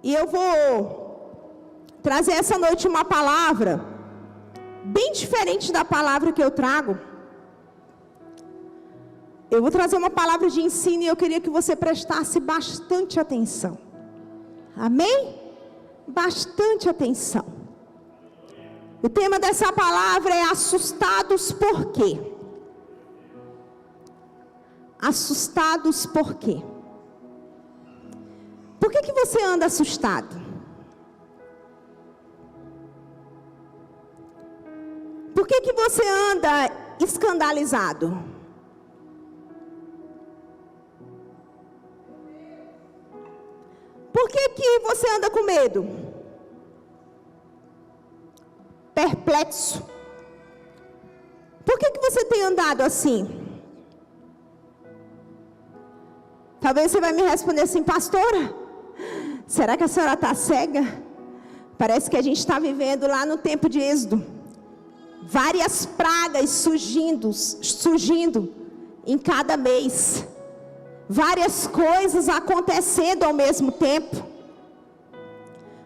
E eu vou trazer essa noite uma palavra bem diferente da palavra que eu trago. Eu vou trazer uma palavra de ensino e eu queria que você prestasse bastante atenção. Amém? Bastante atenção. O tema dessa palavra é assustados por quê? Assustados por quê? Por que você anda assustado? Por que você anda escandalizado? Por que você anda com medo? Perplexo. Por que você tem andado assim? Talvez você vai me responder assim: pastora, será que a senhora está cega? Parece que a gente está vivendo lá no tempo de Êxodo. Várias pragas surgindo em cada mês. Várias coisas acontecendo ao mesmo tempo.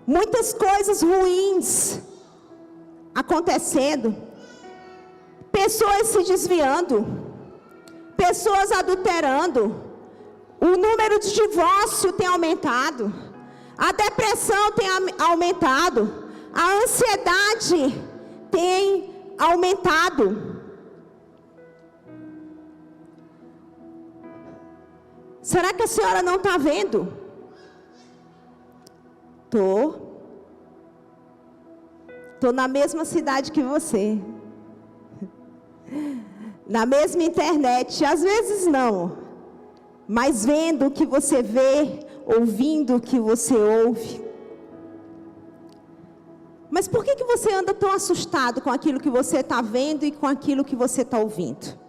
Muitas coisas ruins acontecendo. Pessoas se desviando. Pessoas adulterando. O número de divórcio tem aumentado. A depressão tem aumentado. A ansiedade tem aumentado. Será que a senhora não está vendo? Tô na mesma cidade que você. Na mesma internet. Às vezes não. Mas vendo o que você vê, ouvindo o que você ouve. Mas por que você anda tão assustado com aquilo que você está vendo e com aquilo que você está ouvindo?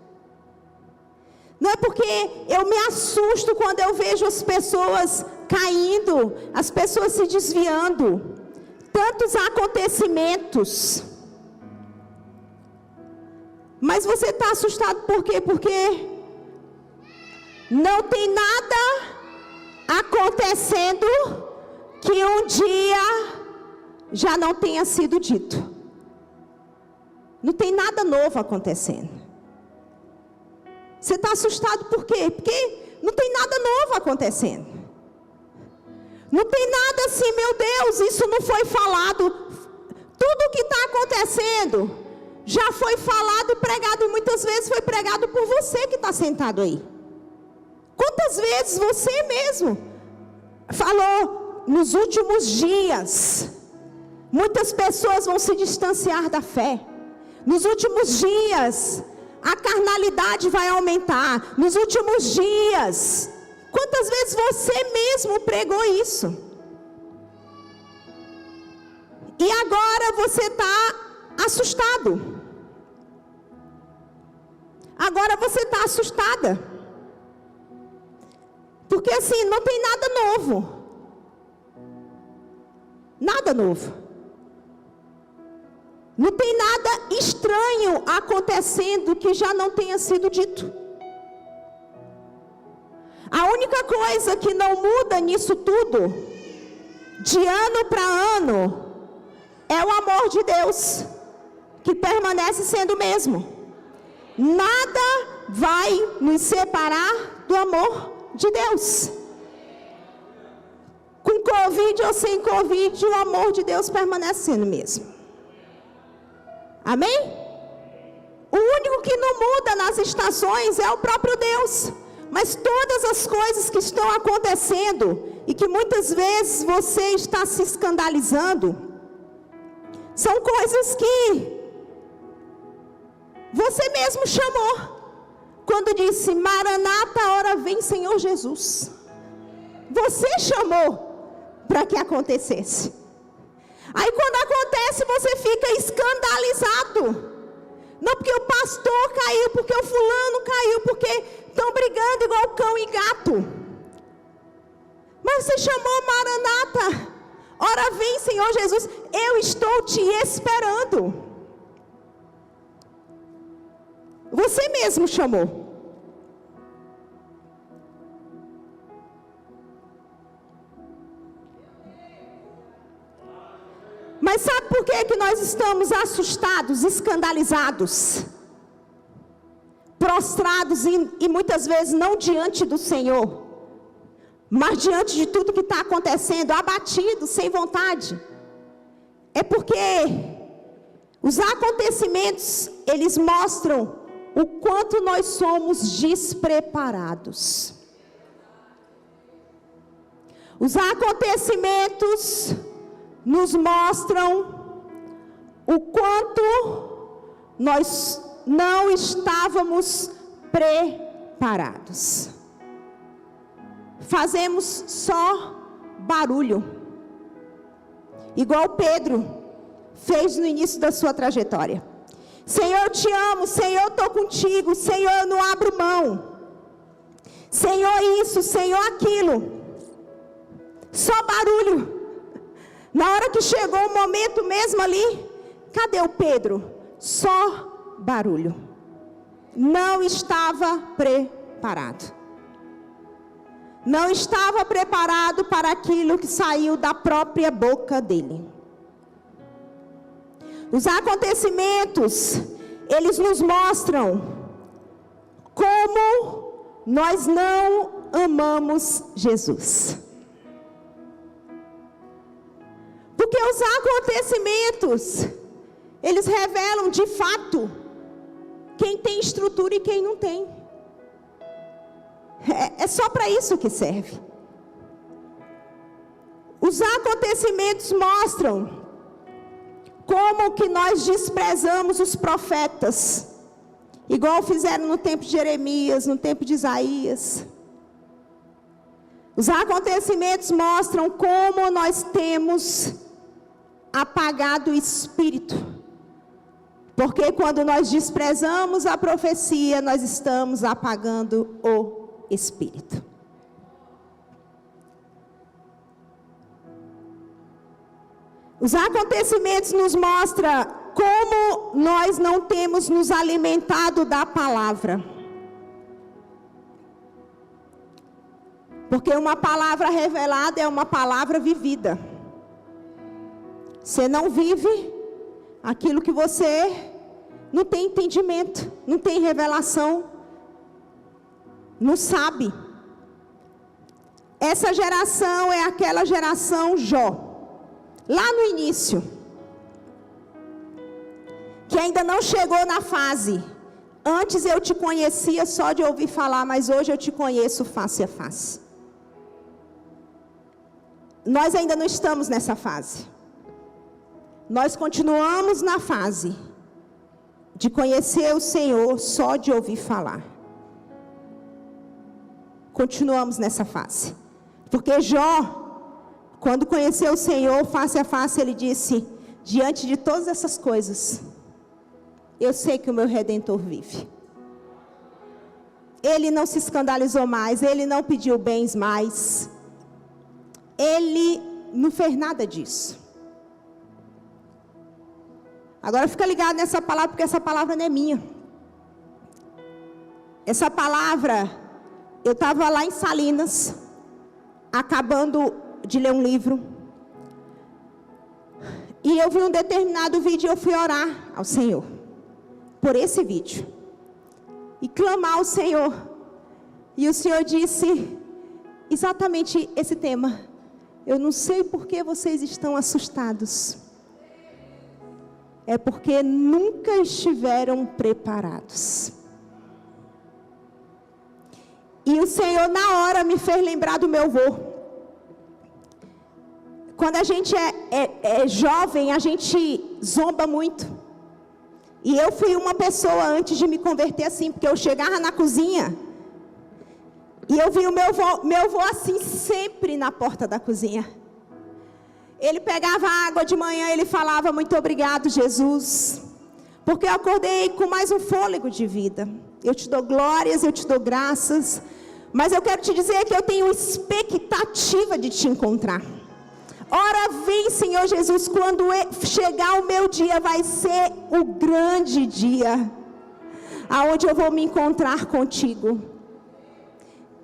Não é porque eu me assusto quando eu vejo as pessoas caindo, as pessoas se desviando, tantos acontecimentos. Mas você está assustado por quê? Porque não tem nada acontecendo que um dia já não tenha sido dito. Não tem nada novo acontecendo. Você está assustado por quê? Porque não tem nada novo acontecendo. Não tem nada assim, meu Deus, isso não foi falado. Tudo o que está acontecendo já foi falado e pregado. E muitas vezes foi pregado por você que está sentado aí. Quantas vezes você mesmo falou nos últimos dias? Muitas pessoas vão se distanciar da fé. Nos últimos dias, a carnalidade vai aumentar. Nos últimos dias, quantas vezes você mesmo pregou isso? E agora você está assustado. Agora você está assustada. Porque assim, não tem nada novo. Nada novo. Não tem nada estranho acontecendo que já não tenha sido dito. A única coisa que não muda nisso tudo, de ano para ano, é o amor de Deus, que permanece sendo o mesmo. Nada vai nos separar do amor de Deus. Com Covid ou sem Covid, o amor de Deus permanece sendo o mesmo. Amém? O único que não muda nas estações é o próprio Deus. Mas todas as coisas que estão acontecendo e que muitas vezes você está se escandalizando, são coisas que você mesmo chamou. Quando disse: Maranata, hora vem, Senhor Jesus. Você chamou para que acontecesse. Aí quando acontece, você fica escandalizado. Não porque o pastor caiu, porque o fulano caiu, porque estão brigando igual cão e gato. Mas você chamou: Maranata, ora vem, Senhor Jesus. Eu estou te esperando. Você mesmo chamou. Mas sabe por que nós estamos assustados, escandalizados, prostrados e muitas vezes não diante do Senhor, mas diante de tudo que está acontecendo, abatidos, sem vontade? É porque os acontecimentos, eles mostram o quanto nós somos despreparados. Os acontecimentos nos mostram o quanto nós não estávamos preparados. Fazemos só barulho, igual Pedro fez no início da sua trajetória. Senhor, eu te amo. Senhor, eu estou contigo. Senhor, eu não abro mão. Senhor, isso. Senhor, aquilo. Só barulho. Na hora que chegou o momento mesmo ali, cadê o Pedro? Só barulho. Não estava preparado. Não estava preparado para aquilo que saiu da própria boca dele. Os acontecimentos, eles nos mostram como nós não amamos Jesus. Porque os acontecimentos, eles revelam de fato quem tem estrutura e quem não tem. É só para isso que serve. Os acontecimentos mostram como que nós desprezamos os profetas, igual fizeram no tempo de Jeremias, no tempo de Isaías. Os acontecimentos mostram como nós temos apagado o espírito, porque quando nós desprezamos a profecia, nós estamos apagando o espírito. Os acontecimentos nos mostram como nós não temos nos alimentado da palavra. Porque uma palavra revelada é uma palavra vivida. Você não vive aquilo que você não tem entendimento, não tem revelação, não sabe. Essa geração é aquela geração Jó. Lá no início, que ainda não chegou na fase, antes eu te conhecia só de ouvir falar, mas hoje eu te conheço face a face. Nós ainda não estamos nessa fase. Nós continuamos na fase de conhecer o Senhor só de ouvir falar. Continuamos nessa fase. Porque Jó, quando conheceu o Senhor face a face, ele disse: diante de todas essas coisas, eu sei que o meu Redentor vive. Ele não se escandalizou mais, ele não pediu bens mais, ele não fez nada disso. Agora fica ligado nessa palavra, porque essa palavra não é minha. Essa palavra, eu estava lá em Salinas, acabando de ler um livro, e eu vi um determinado vídeo e eu fui orar ao Senhor por esse vídeo e clamar ao Senhor, e o Senhor disse exatamente esse tema: eu não sei por que vocês estão assustados, é porque nunca estiveram preparados. E o Senhor na hora me fez lembrar do meu avô. Quando a gente é jovem, a gente zomba muito. E eu fui uma pessoa antes de me converter assim, porque eu chegava na cozinha e eu vi o meu avô assim, sempre na porta da cozinha. Ele pegava água de manhã, ele falava: muito obrigado, Jesus, porque eu acordei com mais um fôlego de vida. Eu te dou glórias, eu te dou graças, mas eu quero te dizer que eu tenho expectativa de te encontrar. Ora vem, Senhor Jesus, quando chegar o meu dia, vai ser o grande dia, aonde eu vou me encontrar contigo.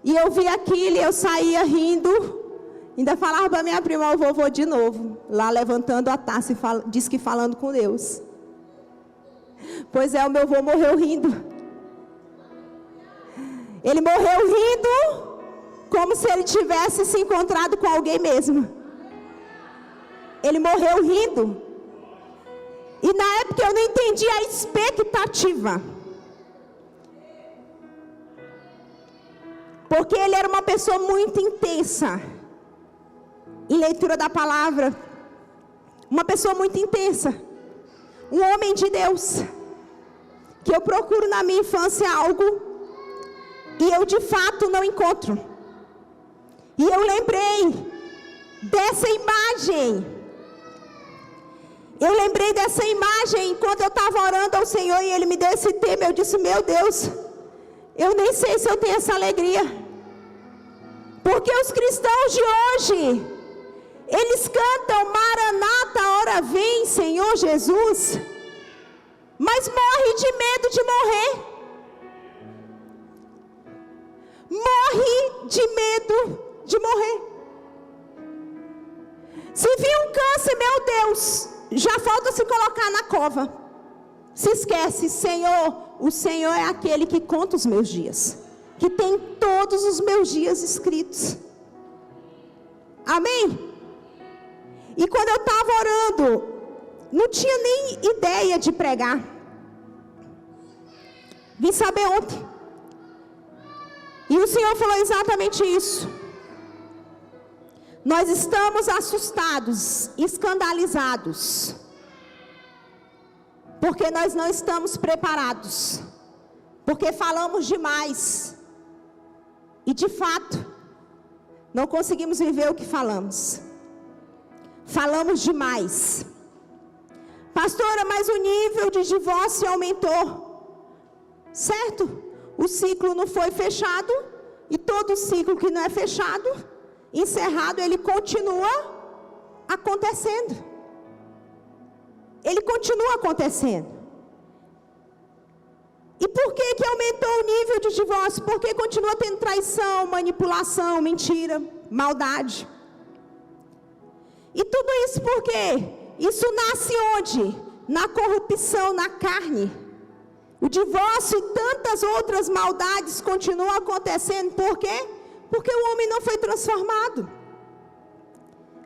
E eu vi aquilo e eu saía rindo, Ainda falava para minha prima, o vovô de novo, lá levantando a taça e diz que falando com Deus. Pois é, o meu avô morreu rindo. Ele morreu rindo, como se ele tivesse se encontrado com alguém mesmo. Ele morreu rindo. E na época eu não entendi a expectativa. Porque ele era uma pessoa muito intensa em leitura da palavra. Uma pessoa muito intensa. Um homem de Deus. Que eu procuro na minha infância algo e eu de fato não encontro. E eu lembrei dessa imagem. Eu lembrei dessa imagem quando eu estava orando ao Senhor e Ele me deu esse tema. Eu disse, meu Deus, eu nem sei se eu tenho essa alegria. Porque os cristãos de hoje, eles cantam Maranata, hora vem, Senhor Jesus, mas morre de medo de morrer. Morre de medo de morrer. Se vir um câncer, meu Deus, já falta se colocar na cova. Se esquece, Senhor, o Senhor é aquele que conta os meus dias, que tem todos os meus dias escritos. Amém? E quando eu estava orando, não tinha nem ideia de pregar. Vim saber ontem. E o Senhor falou exatamente isso. Nós estamos assustados, escandalizados, porque nós não estamos preparados, porque falamos demais, e de fato, não conseguimos viver o que falamos. Falamos demais. Pastora, mas o nível de divórcio aumentou. Certo? O ciclo não foi fechado, e todo ciclo que não é fechado, encerrado, ele continua acontecendo. Ele continua acontecendo. E por que que aumentou o nível de divórcio? Porque continua tendo traição, manipulação, mentira, maldade. E tudo isso por quê? Isso nasce onde? Na corrupção, na carne. O divórcio e tantas outras maldades continuam acontecendo. Por quê? Porque o homem não foi transformado.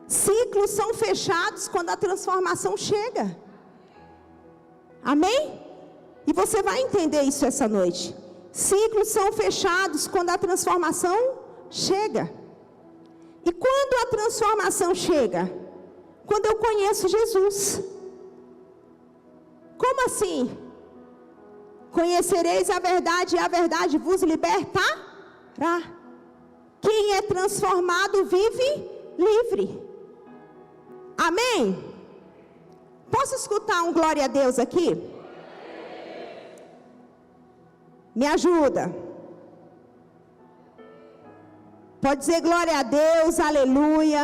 Ciclos são fechados quando a transformação chega. Amém? E você vai entender isso essa noite. Ciclos são fechados quando a transformação chega. E quando a transformação chega? Quando eu conheço Jesus. Como assim? Conhecereis a verdade e a verdade vos libertará. Quem é transformado vive livre. Amém? Posso escutar um glória a Deus aqui? Me ajuda. Pode dizer glória a Deus, aleluia.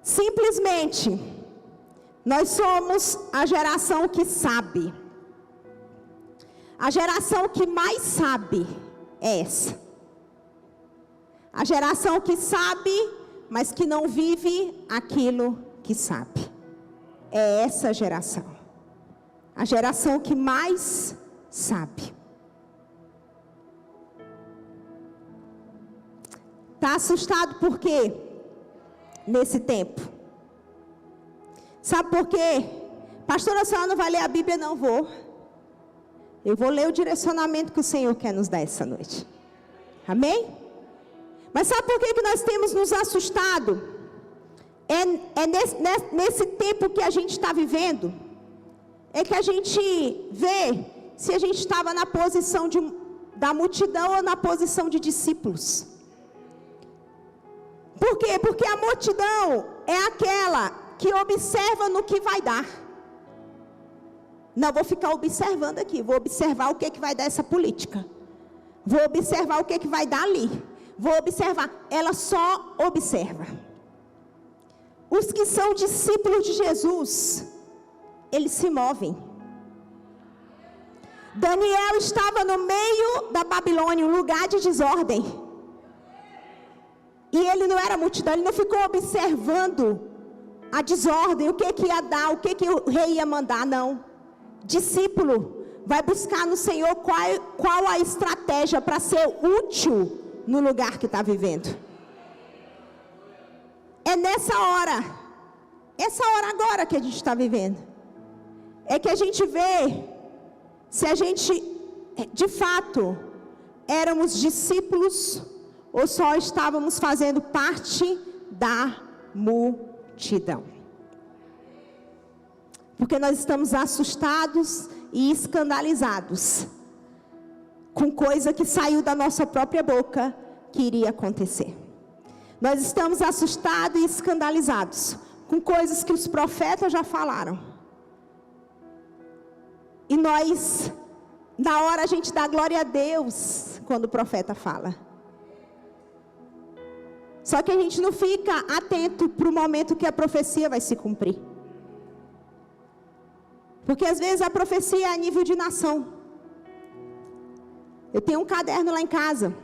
Simplesmente, nós somos a geração que sabe. A geração que mais sabe é essa. A geração que sabe, mas que não vive aquilo que sabe. É essa geração. A geração que mais sabe. Está assustado por quê? Nesse tempo. Sabe por quê? Pastora, a senhora não vai ler a Bíblia? Não vou. Eu vou ler o direcionamento que o Senhor quer nos dar essa noite. Amém? Mas sabe por que nós temos nos assustado? É nesse tempo que a gente está vivendo, é que a gente vê se a gente estava na posição da multidão ou na posição de discípulos. Por quê? Porque a multidão é aquela que observa no que vai dar. Não vou ficar observando aqui, vou observar o que vai dar essa política. Vou observar o que vai dar ali. Vou observar. Ela só observa. Os que são discípulos de Jesus, eles se movem. Daniel estava no meio da Babilônia, um lugar de desordem. E ele não era multidão, ele não ficou observando a desordem, o que ia dar, o que o rei ia mandar, não. Discípulo vai buscar no Senhor qual a estratégia para ser útil no lugar que está vivendo. É nessa hora, essa hora agora que a gente está vivendo, é que a gente vê se a gente, de fato, éramos discípulos ou só estávamos fazendo parte da multidão. Porque nós estamos assustados e escandalizados com coisa que saiu da nossa própria boca que iria acontecer. Nós estamos assustados e escandalizados com coisas que os profetas já falaram. E nós, na hora a gente dá glória a Deus quando o profeta fala. Só que a gente não fica atento para o momento que a profecia vai se cumprir. Porque às vezes a profecia é a nível de nação. Eu tenho um caderno lá em casa.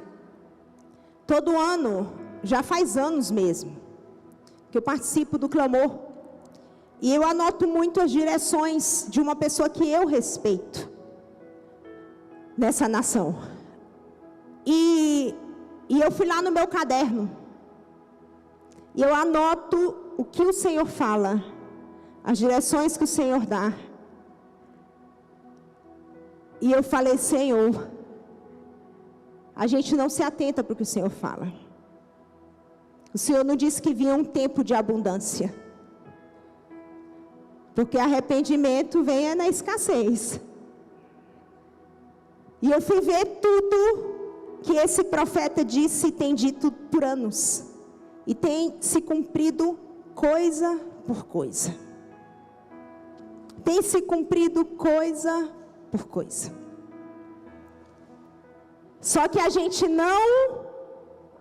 Todo ano, já faz anos mesmo, que eu participo do clamor. E eu anoto muito as direções de uma pessoa que eu respeito nessa nação. E eu fui lá no meu caderno. E eu anoto o que o Senhor fala, as direções que o Senhor dá. E eu falei, Senhor, a gente não se atenta para o que o Senhor fala. O Senhor não disse que vinha um tempo de abundância. Porque arrependimento vem na escassez. E eu fui ver tudo que esse profeta disse e tem dito por anos. E tem se cumprido coisa por coisa. Tem se cumprido coisa por coisa. Só que a gente não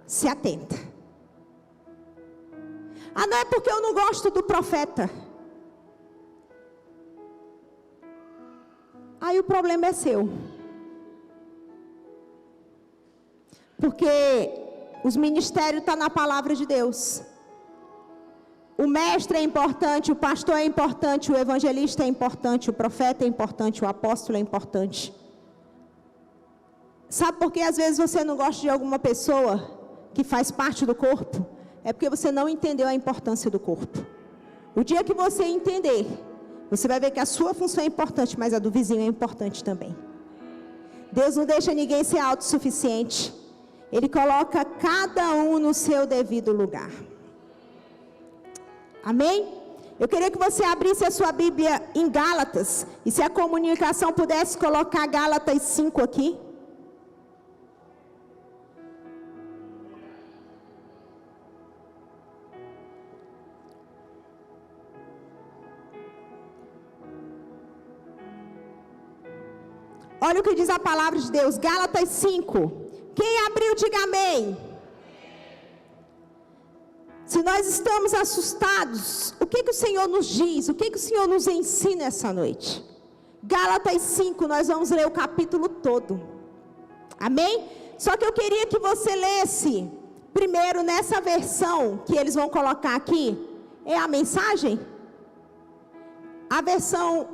se atenta. Ah, não é porque eu não gosto do profeta. Aí o problema é seu. Porque os ministérios estão na palavra de Deus. O mestre é importante, o pastor é importante, o evangelista é importante, o profeta é importante, o apóstolo é importante. Sabe por que às vezes você não gosta de alguma pessoa que faz parte do corpo? É porque você não entendeu a importância do corpo. O dia que você entender, você vai ver que a sua função é importante, mas a do vizinho é importante também. Deus não deixa ninguém ser autossuficiente. Ele coloca cada um no seu devido lugar. Amém? Eu queria que você abrisse a sua Bíblia em Gálatas. E se a comunicação pudesse colocar Gálatas 5 aqui. Olha o que diz a palavra de Deus, Gálatas 5. Quem abriu, diga amém. Se nós estamos assustados, o que o Senhor nos diz? O que o Senhor nos ensina essa noite? Gálatas 5, nós vamos ler o capítulo todo. Amém? Só que eu queria que você lesse, primeiro nessa versão que eles vão colocar aqui, é a mensagem? A versão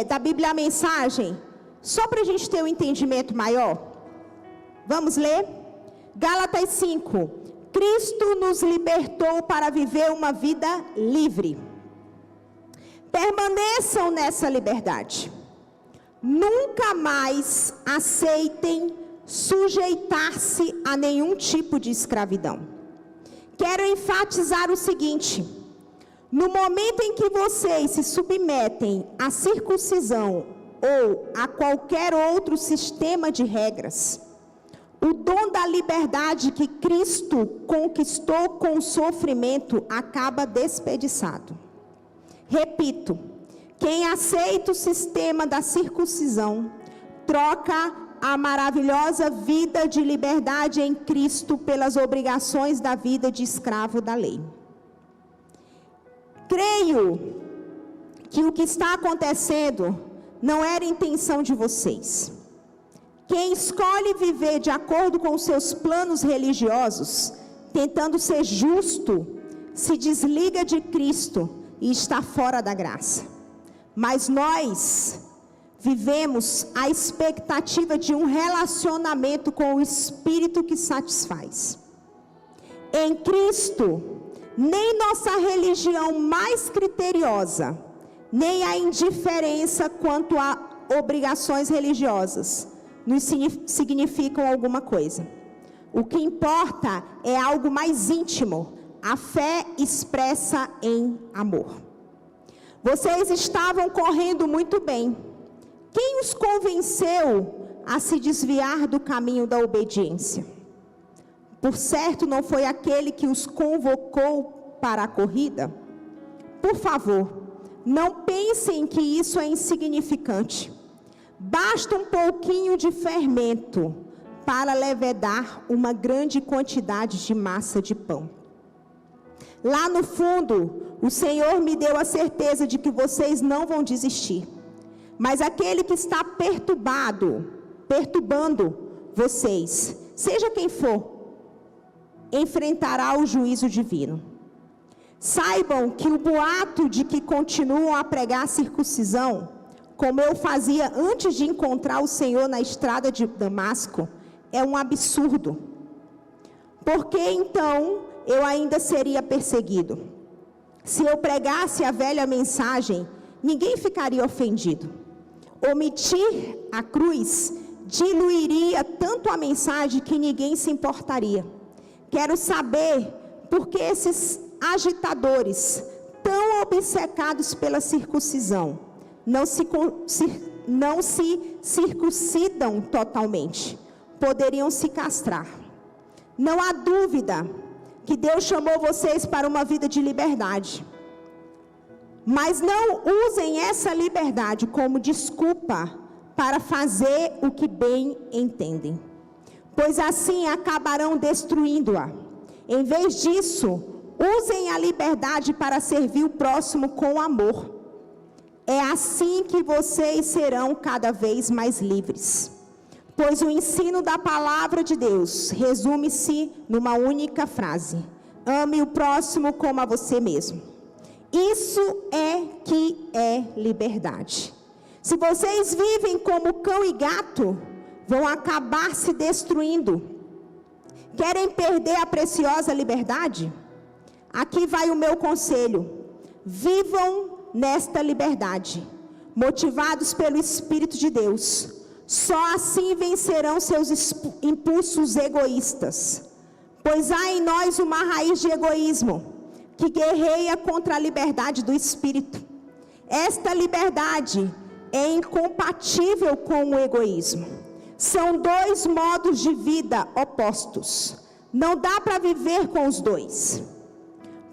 da Bíblia, a mensagem, só para a gente ter um entendimento maior. Vamos ler? Gálatas 5. Cristo nos libertou para viver uma vida livre. Permaneçam nessa liberdade. Nunca mais aceitem sujeitar-se a nenhum tipo de escravidão. Quero enfatizar o seguinte: no momento em que vocês se submetem à circuncisão ou a qualquer outro sistema de regras, o dom da liberdade que Cristo conquistou com o sofrimento acaba desperdiçado. Repito, quem aceita o sistema da circuncisão, troca a maravilhosa vida de liberdade em Cristo pelas obrigações da vida de escravo da lei. Creio que o que está acontecendo não era intenção de vocês. Quem escolhe viver de acordo com os seus planos religiosos, tentando ser justo, se desliga de Cristo e está fora da graça. Mas nós vivemos a expectativa de um relacionamento com o Espírito que satisfaz. Em Cristo, nem nossa religião mais criteriosa, nem a indiferença quanto a obrigações religiosas nos significam alguma coisa. O que importa é algo mais íntimo, a fé expressa em amor. Vocês estavam correndo muito bem. Quem os convenceu a se desviar do caminho da obediência? Por certo, não foi aquele que os convocou para a corrida? Por favor, não pensem que isso é insignificante. Basta um pouquinho de fermento para levedar uma grande quantidade de massa de pão. Lá no fundo, o Senhor me deu a certeza de que vocês não vão desistir. Mas aquele que está perturbando vocês, seja quem for, enfrentará o juízo divino. Saibam que o boato de que continuam a pregar a circuncisão, como eu fazia antes de encontrar o Senhor na estrada de Damasco, é um absurdo. Porque então eu ainda seria perseguido? Se eu pregasse a velha mensagem, ninguém ficaria ofendido. Omitir a cruz diluiria tanto a mensagem que ninguém se importaria. Quero saber por que esses agitadores, tão obcecados pela circuncisão, não se circuncidam totalmente. Poderiam se castrar. Não há dúvida que Deus chamou vocês para uma vida de liberdade. Mas não usem essa liberdade como desculpa para fazer o que bem entendem, pois assim acabarão destruindo-a. Em vez disso, usem a liberdade para servir o próximo com amor. É assim que vocês serão cada vez mais livres. Pois o ensino da palavra de Deus resume-se numa única frase: ame o próximo como a você mesmo. Isso é que é liberdade. Se vocês vivem como cão e gato, vão acabar se destruindo. Querem perder a preciosa liberdade? Aqui vai o meu conselho: vivam nesta liberdade, motivados pelo Espírito de Deus. Só assim vencerão seus impulsos egoístas, pois há em nós uma raiz de egoísmo que guerreia contra a liberdade do Espírito. Esta liberdade é incompatível com o egoísmo. São dois modos de vida opostos. Não dá para viver com os dois.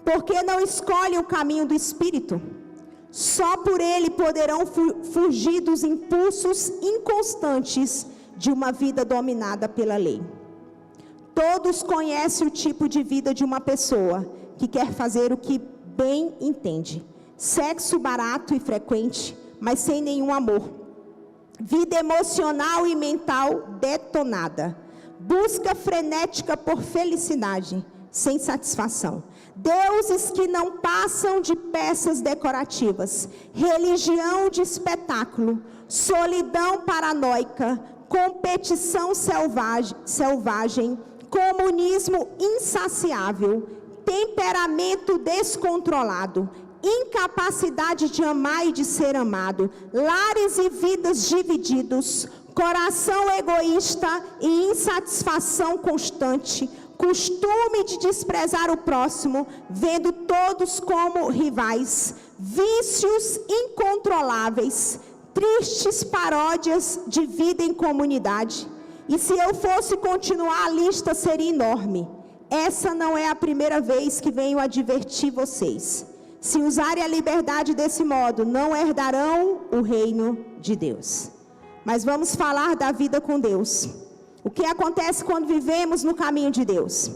Por que não escolhem o caminho do Espírito? Só por ele poderão fugir dos impulsos inconstantes de uma vida dominada pela lei. Todos conhecem o tipo de vida de uma pessoa que quer fazer o que bem entende. Sexo barato e frequente, mas sem nenhum amor. Vida emocional e mental detonada. Busca frenética por felicidade, sem satisfação. Deuses que não passam de peças decorativas. Religião de espetáculo. Solidão paranoica. Competição selvagem. Comunismo insaciável. Temperamento descontrolado. Incapacidade de amar e de ser amado. Lares e vidas divididos. Coração egoísta e insatisfação constante. Costume de desprezar o próximo, vendo todos como rivais. Vícios incontroláveis. Tristes paródias de vida em comunidade. E se eu fosse continuar, a lista seria enorme. Essa não é a primeira vez que venho advertir vocês. Se usarem a liberdade desse modo, não herdarão o reino de Deus. Mas vamos falar da vida com Deus. O que acontece quando vivemos no caminho de Deus?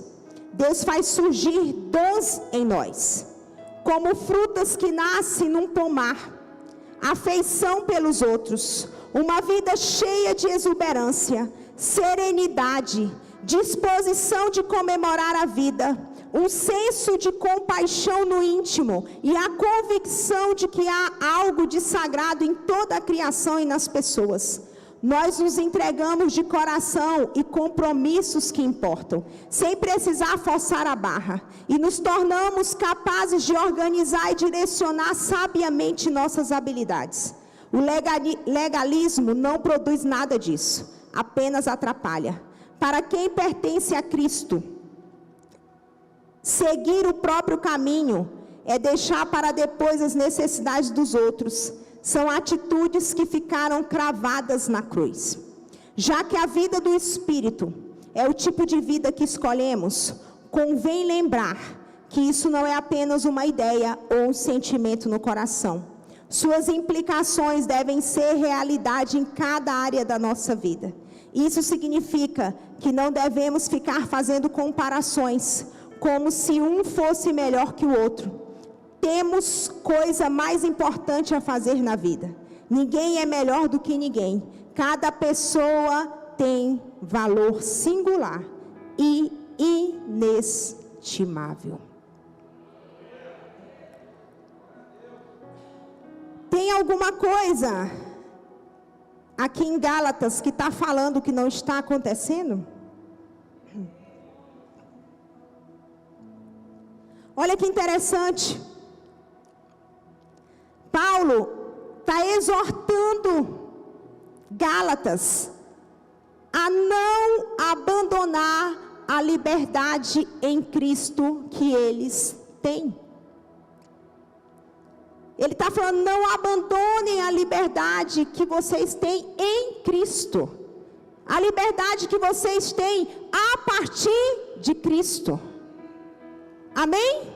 Deus faz surgir dons em nós, como frutas que nascem num pomar. afeição pelos outros, uma vida cheia de exuberância, serenidade, disposição de comemorar a vida, um senso de compaixão no íntimo e a convicção de que há algo de sagrado em toda a criação e nas pessoas. Nós nos entregamos de coração e compromissos que importam, sem precisar forçar a barra, e nos tornamos capazes de organizar e direcionar sabiamente nossas habilidades. O legalismo não produz nada disso, apenas atrapalha. Para quem pertence a Cristo, seguir o próprio caminho é deixar para depois as necessidades dos outros. São atitudes que ficaram cravadas na cruz. Já que a vida do Espírito é o tipo de vida que escolhemos, convém lembrar que isso não é apenas uma ideia ou um sentimento no coração. Suas implicações devem ser realidade em cada área da nossa vida. Isso significa que não devemos ficar fazendo comparações, como se um fosse melhor que o outro. Temos coisa mais importante a fazer na vida. Ninguém é melhor do que ninguém. Cada pessoa tem valor singular e inestimável. Tem alguma coisa aqui em Gálatas que está falando que não está acontecendo? Olha que interessante. Paulo está exortando Gálatas a não abandonar a liberdade em Cristo que eles têm. Ele está falando, não abandonem a liberdade que vocês têm em Cristo. A liberdade que vocês têm a partir de Cristo. Amém?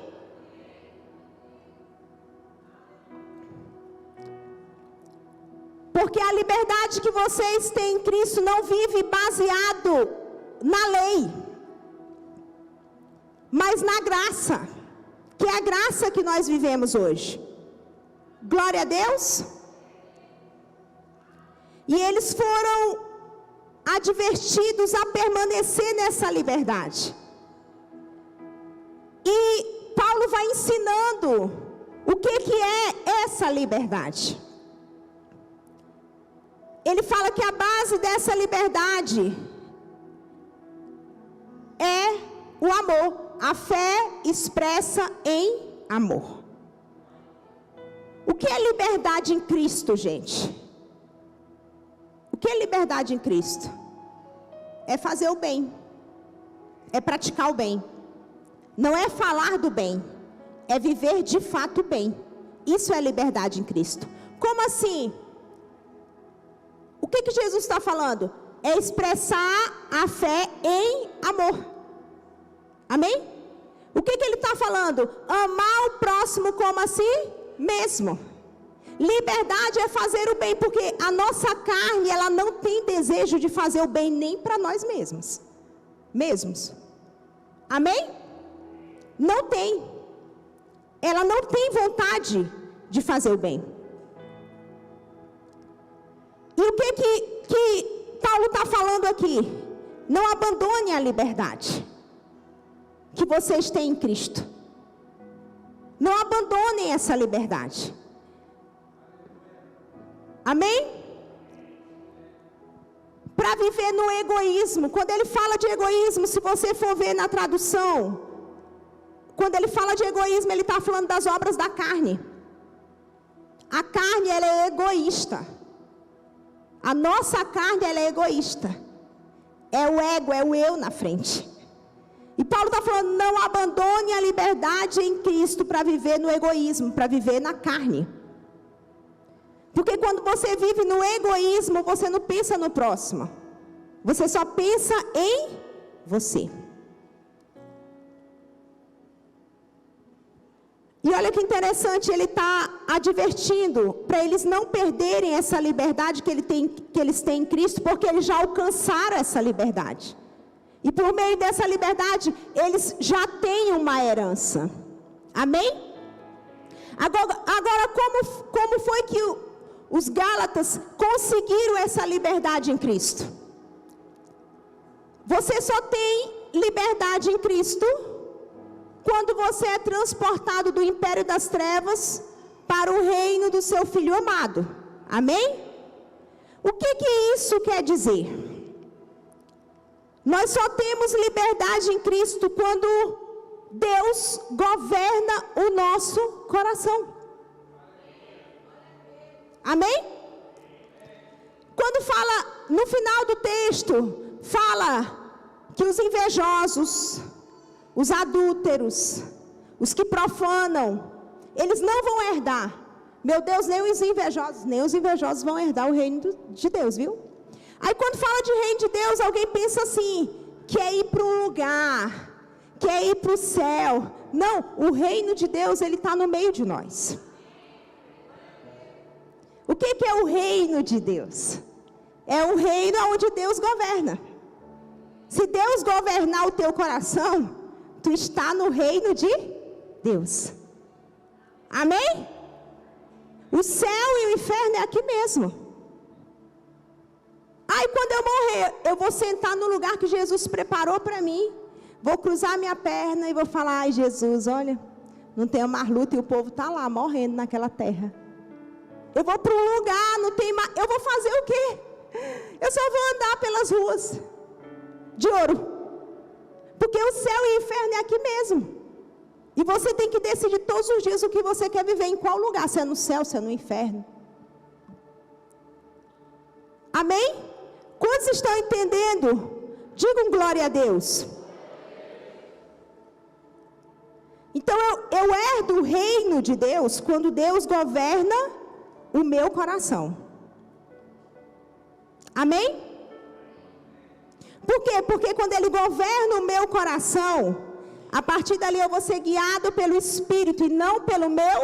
Porque a liberdade que vocês têm em Cristo não vive baseado na lei, mas na graça, que é a graça que nós vivemos hoje. Glória a Deus. E eles foram advertidos a permanecer nessa liberdade. E Paulo vai ensinando o que é essa liberdade. Ele fala que a base dessa liberdade é o amor. A fé expressa em amor. O que é liberdade em Cristo, gente? O que é liberdade em Cristo? É fazer o bem. É praticar o bem. Não é falar do bem. É viver de fato o bem. Isso é liberdade em Cristo. Como assim? O que Jesus está falando? É expressar a fé em amor. Amém? O que ele está falando? Amar o próximo como a si mesmo. Liberdade é fazer o bem, porque a nossa carne, ela não tem desejo de fazer o bem nem para nós mesmos. Amém? Não tem. Ela não tem vontade de fazer o bem. E o que Paulo está falando aqui? Não abandone a liberdade que vocês têm em Cristo. Não abandonem essa liberdade. Amém? Para viver no egoísmo. Quando ele fala de egoísmo, se você for ver na tradução, quando ele fala de egoísmo, ele está falando das obras da carne. A carne, ela é egoísta. A nossa carne, ela é egoísta. É o ego, é o eu na frente. E Paulo está falando, não abandone a liberdade em Cristo para viver no egoísmo, para viver na carne. Porque quando você vive no egoísmo, você não pensa no próximo. Você só pensa em você. E olha que interessante, ele está advertindo para eles não perderem essa liberdade que eles têm em Cristo, porque eles já alcançaram essa liberdade. E por meio dessa liberdade, eles já têm uma herança. Amém? Agora como foi que os Gálatas conseguiram essa liberdade em Cristo. Você só tem liberdade em Cristo quando você é transportado do império das trevas para o reino do seu Filho amado. Amém? O que isso quer dizer? Nós só temos liberdade em Cristo quando Deus governa o nosso coração. Amém? Quando fala, no final do texto, fala que os invejosos, os adúlteros, os que profanam, eles não vão herdar. Meu Deus, nem os invejosos vão herdar o reino de Deus, viu? Aí quando fala de reino de Deus, alguém pensa assim, quer ir para um lugar, quer ir para o céu. Não, o reino de Deus, ele está no meio de nós. O que é o reino de Deus? É um reino onde Deus governa. Se Deus governar o teu coração, tu está no reino de Deus. Amém? O céu e o inferno é aqui mesmo. Aí quando eu morrer, eu vou sentar no lugar que Jesus preparou para mim. Vou cruzar minha perna e vou falar, ai Jesus, olha, não tenho mais luta e o povo está lá morrendo naquela terra. Eu vou para um lugar, não tem mais, eu vou fazer o quê? Eu só vou andar pelas ruas de ouro. Porque o céu e o inferno é aqui mesmo. E você tem que decidir todos os dias o que você quer viver, em qual lugar, se é no céu, se é no inferno. Amém? Quantos estão entendendo? Digam glória a Deus. Então eu herdo o reino de Deus quando Deus governa o meu coração. Amém? Por quê? Porque quando Ele governa o meu coração, a partir dali eu vou ser guiado pelo Espírito e não pelo meu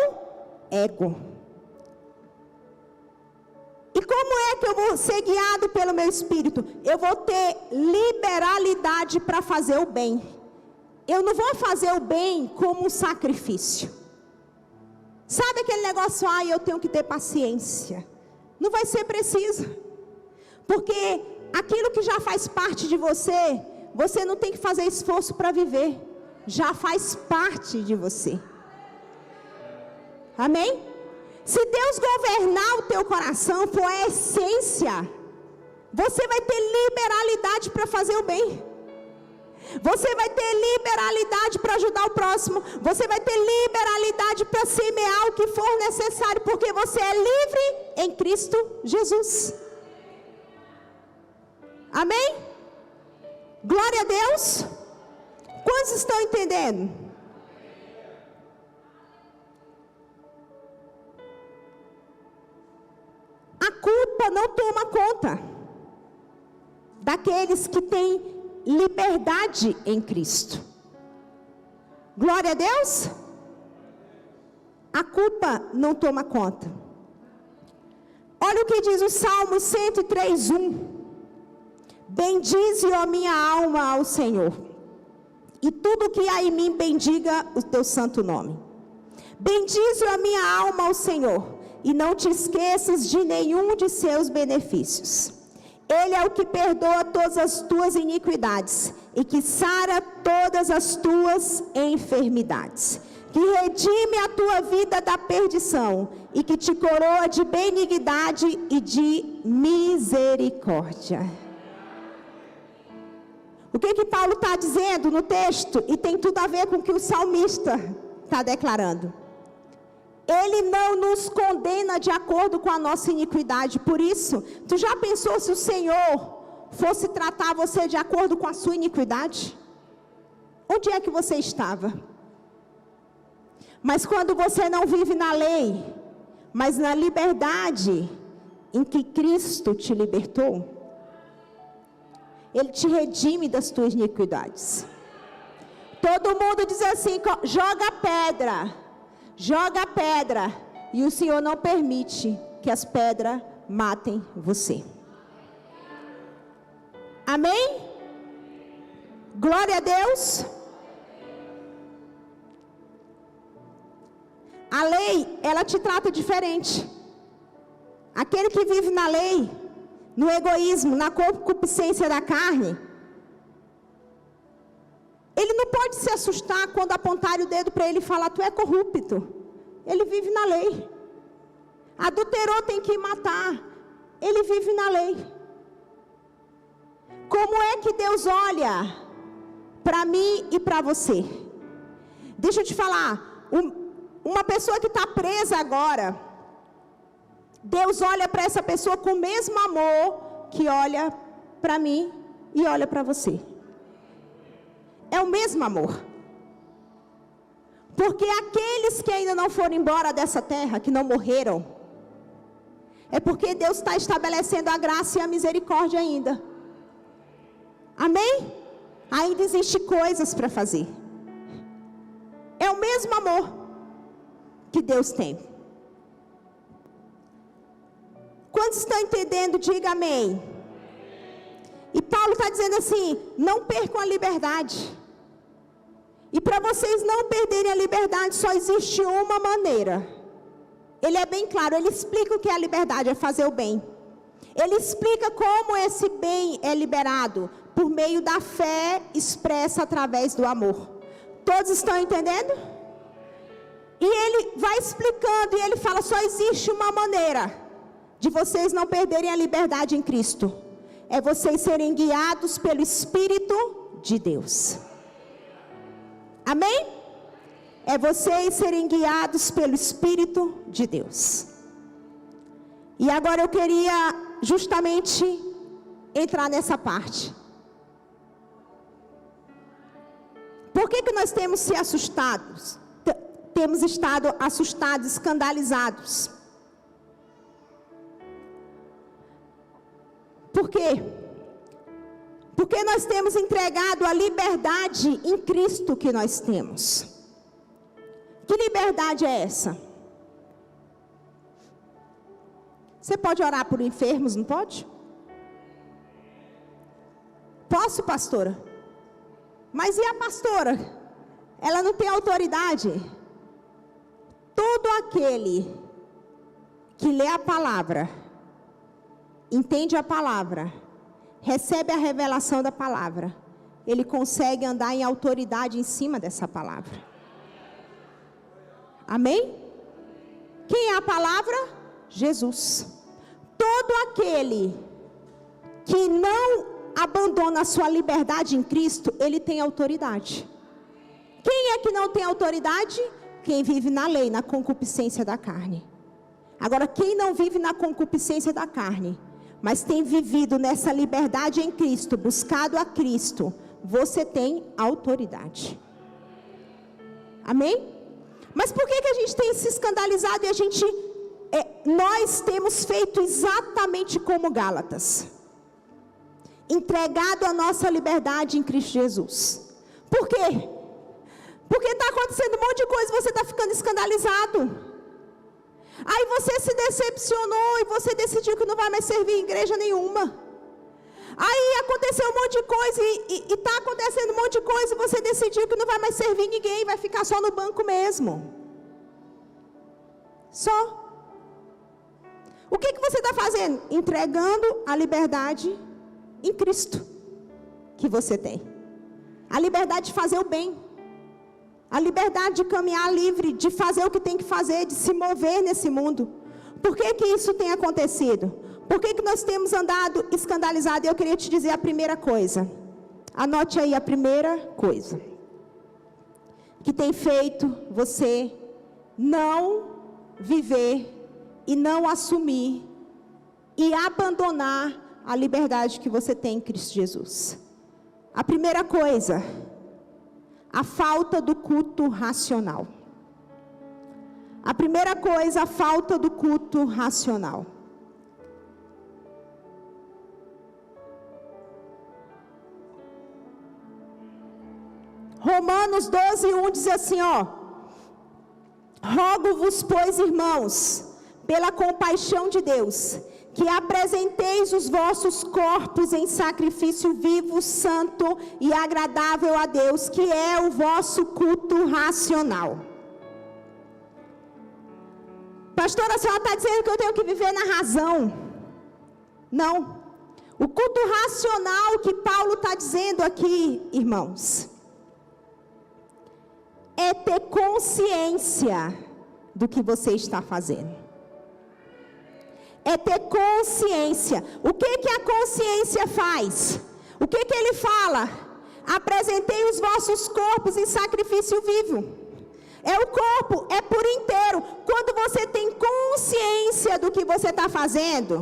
ego. E como é que eu vou ser guiado pelo meu Espírito? Eu vou ter liberalidade para fazer o bem. Eu não vou fazer o bem como um sacrifício. Sabe aquele negócio, eu tenho que ter paciência. Não vai ser preciso. Porque aquilo que já faz parte de você, você não tem que fazer esforço para viver. Já faz parte de você. Amém? Se Deus governar o teu coração, for a essência, você vai ter liberalidade para fazer o bem. Você vai ter liberalidade para ajudar o próximo. Você vai ter liberalidade para semear o que for necessário, porque você é livre em Cristo Jesus. Amém? Glória a Deus. Quantos estão entendendo? A culpa não toma conta daqueles que têm liberdade em Cristo. Glória a Deus. A culpa não toma conta. Olha o que diz o Salmo 103:1. Bendize, ó minha alma, ao Senhor, e tudo que há em mim bendiga o teu santo nome. Bendize, ó minha alma, ao Senhor, e não te esqueças de nenhum de seus benefícios. Ele é o que perdoa todas as tuas iniquidades e que sara todas as tuas enfermidades, que redime a tua vida da perdição e que te coroa de benignidade e de misericórdia. O que Paulo está dizendo no texto? E tem tudo a ver com o que o salmista está declarando. Ele não nos condena de acordo com a nossa iniquidade. Por isso, tu já pensou se o Senhor fosse tratar você de acordo com a sua iniquidade? Onde é que você estava? Mas quando você não vive na lei, mas na liberdade em que Cristo te libertou, Ele te redime das tuas iniquidades. Todo mundo diz assim, joga pedra. Joga pedra, e o Senhor não permite que as pedras matem você. Amém? Glória a Deus. A lei, ela te trata diferente. aquele que vive na lei, no egoísmo, na concupiscência da carne, ele não pode se assustar quando apontarem o dedo para ele e falar, tu é corrupto. Ele vive na lei. Adulterou, tem que matar. Ele vive na lei. Como é que Deus olha para mim e para você? Deixa eu te falar, uma pessoa que está presa agora, Deus olha para essa pessoa com o mesmo amor que olha para mim e olha para você. É o mesmo amor. Porque aqueles que ainda não foram embora dessa terra, que não morreram, é porque Deus está estabelecendo a graça e a misericórdia ainda. Amém? Ainda existem coisas para fazer. É o mesmo amor que Deus tem. Quantos estão entendendo? Diga amém. E Paulo está dizendo assim, não percam a liberdade. E para vocês não perderem a liberdade, só existe uma maneira. Ele é bem claro, ele explica o que é a liberdade, é fazer o bem. Ele explica como esse bem é liberado, por meio da fé expressa através do amor. Todos estão entendendo? E ele vai explicando, e ele fala, só existe uma maneira de vocês não perderem a liberdade em Cristo. É vocês serem guiados pelo Espírito de Deus. Amém? É vocês serem guiados pelo Espírito de Deus. E agora eu queria justamente entrar nessa parte. Por que nós temos se assustados? Temos estado assustados, escandalizados. Por quê? Porque nós temos entregado a liberdade em Cristo que nós temos. Que liberdade é essa? Você pode orar por enfermos, não pode? Posso, pastora? Mas e a pastora? Ela não tem autoridade. Todo aquele que lê a palavra, entende a palavra, recebe a revelação da palavra, ele consegue andar em autoridade em cima dessa palavra. Amém? Quem é a palavra? Jesus. Todo aquele que não abandona a sua liberdade em Cristo, ele tem autoridade. Quem é que não tem autoridade? Quem vive na lei, na concupiscência da carne. Agora, quem não vive na concupiscência da carne, mas tem vivido nessa liberdade em Cristo, buscado a Cristo, você tem autoridade. Amém? Mas por que a gente tem se escandalizado e nós temos feito exatamente como Gálatas? Entregado a nossa liberdade em Cristo Jesus. Por quê? Porque está acontecendo um monte de coisa e você está ficando escandalizado. Aí você se decepcionou e você decidiu que não vai mais servir em igreja nenhuma. Aí aconteceu um monte de coisa e está acontecendo um monte de coisa e você decidiu que não vai mais servir ninguém, vai ficar só no banco mesmo. Só. O que você está fazendo? Entregando a liberdade em Cristo que você tem. A liberdade de fazer o bem. A liberdade de caminhar livre, de fazer o que tem que fazer, de se mover nesse mundo. Por que isso tem acontecido? Por que nós temos andado escandalizados? Eu queria te dizer a primeira coisa. Anote aí a primeira coisa. Que tem feito você não viver e não assumir e abandonar a liberdade que você tem em Cristo Jesus. A primeira coisa, a falta do culto racional. A primeira coisa, a falta do culto racional. Romanos 12:1 diz assim, rogo-vos, pois, irmãos, pela compaixão de Deus, que apresenteis os vossos corpos em sacrifício vivo, santo e agradável a Deus, que é o vosso culto racional. Pastora, a senhora está dizendo que eu tenho que viver na razão. Não. O culto racional que Paulo está dizendo aqui, irmãos, é ter consciência do que você está fazendo. É ter consciência. O que que a consciência faz? O que que ele fala? Apresentei os vossos corpos em sacrifício vivo. É o corpo, é por inteiro. Quando você tem consciência do que você está fazendo,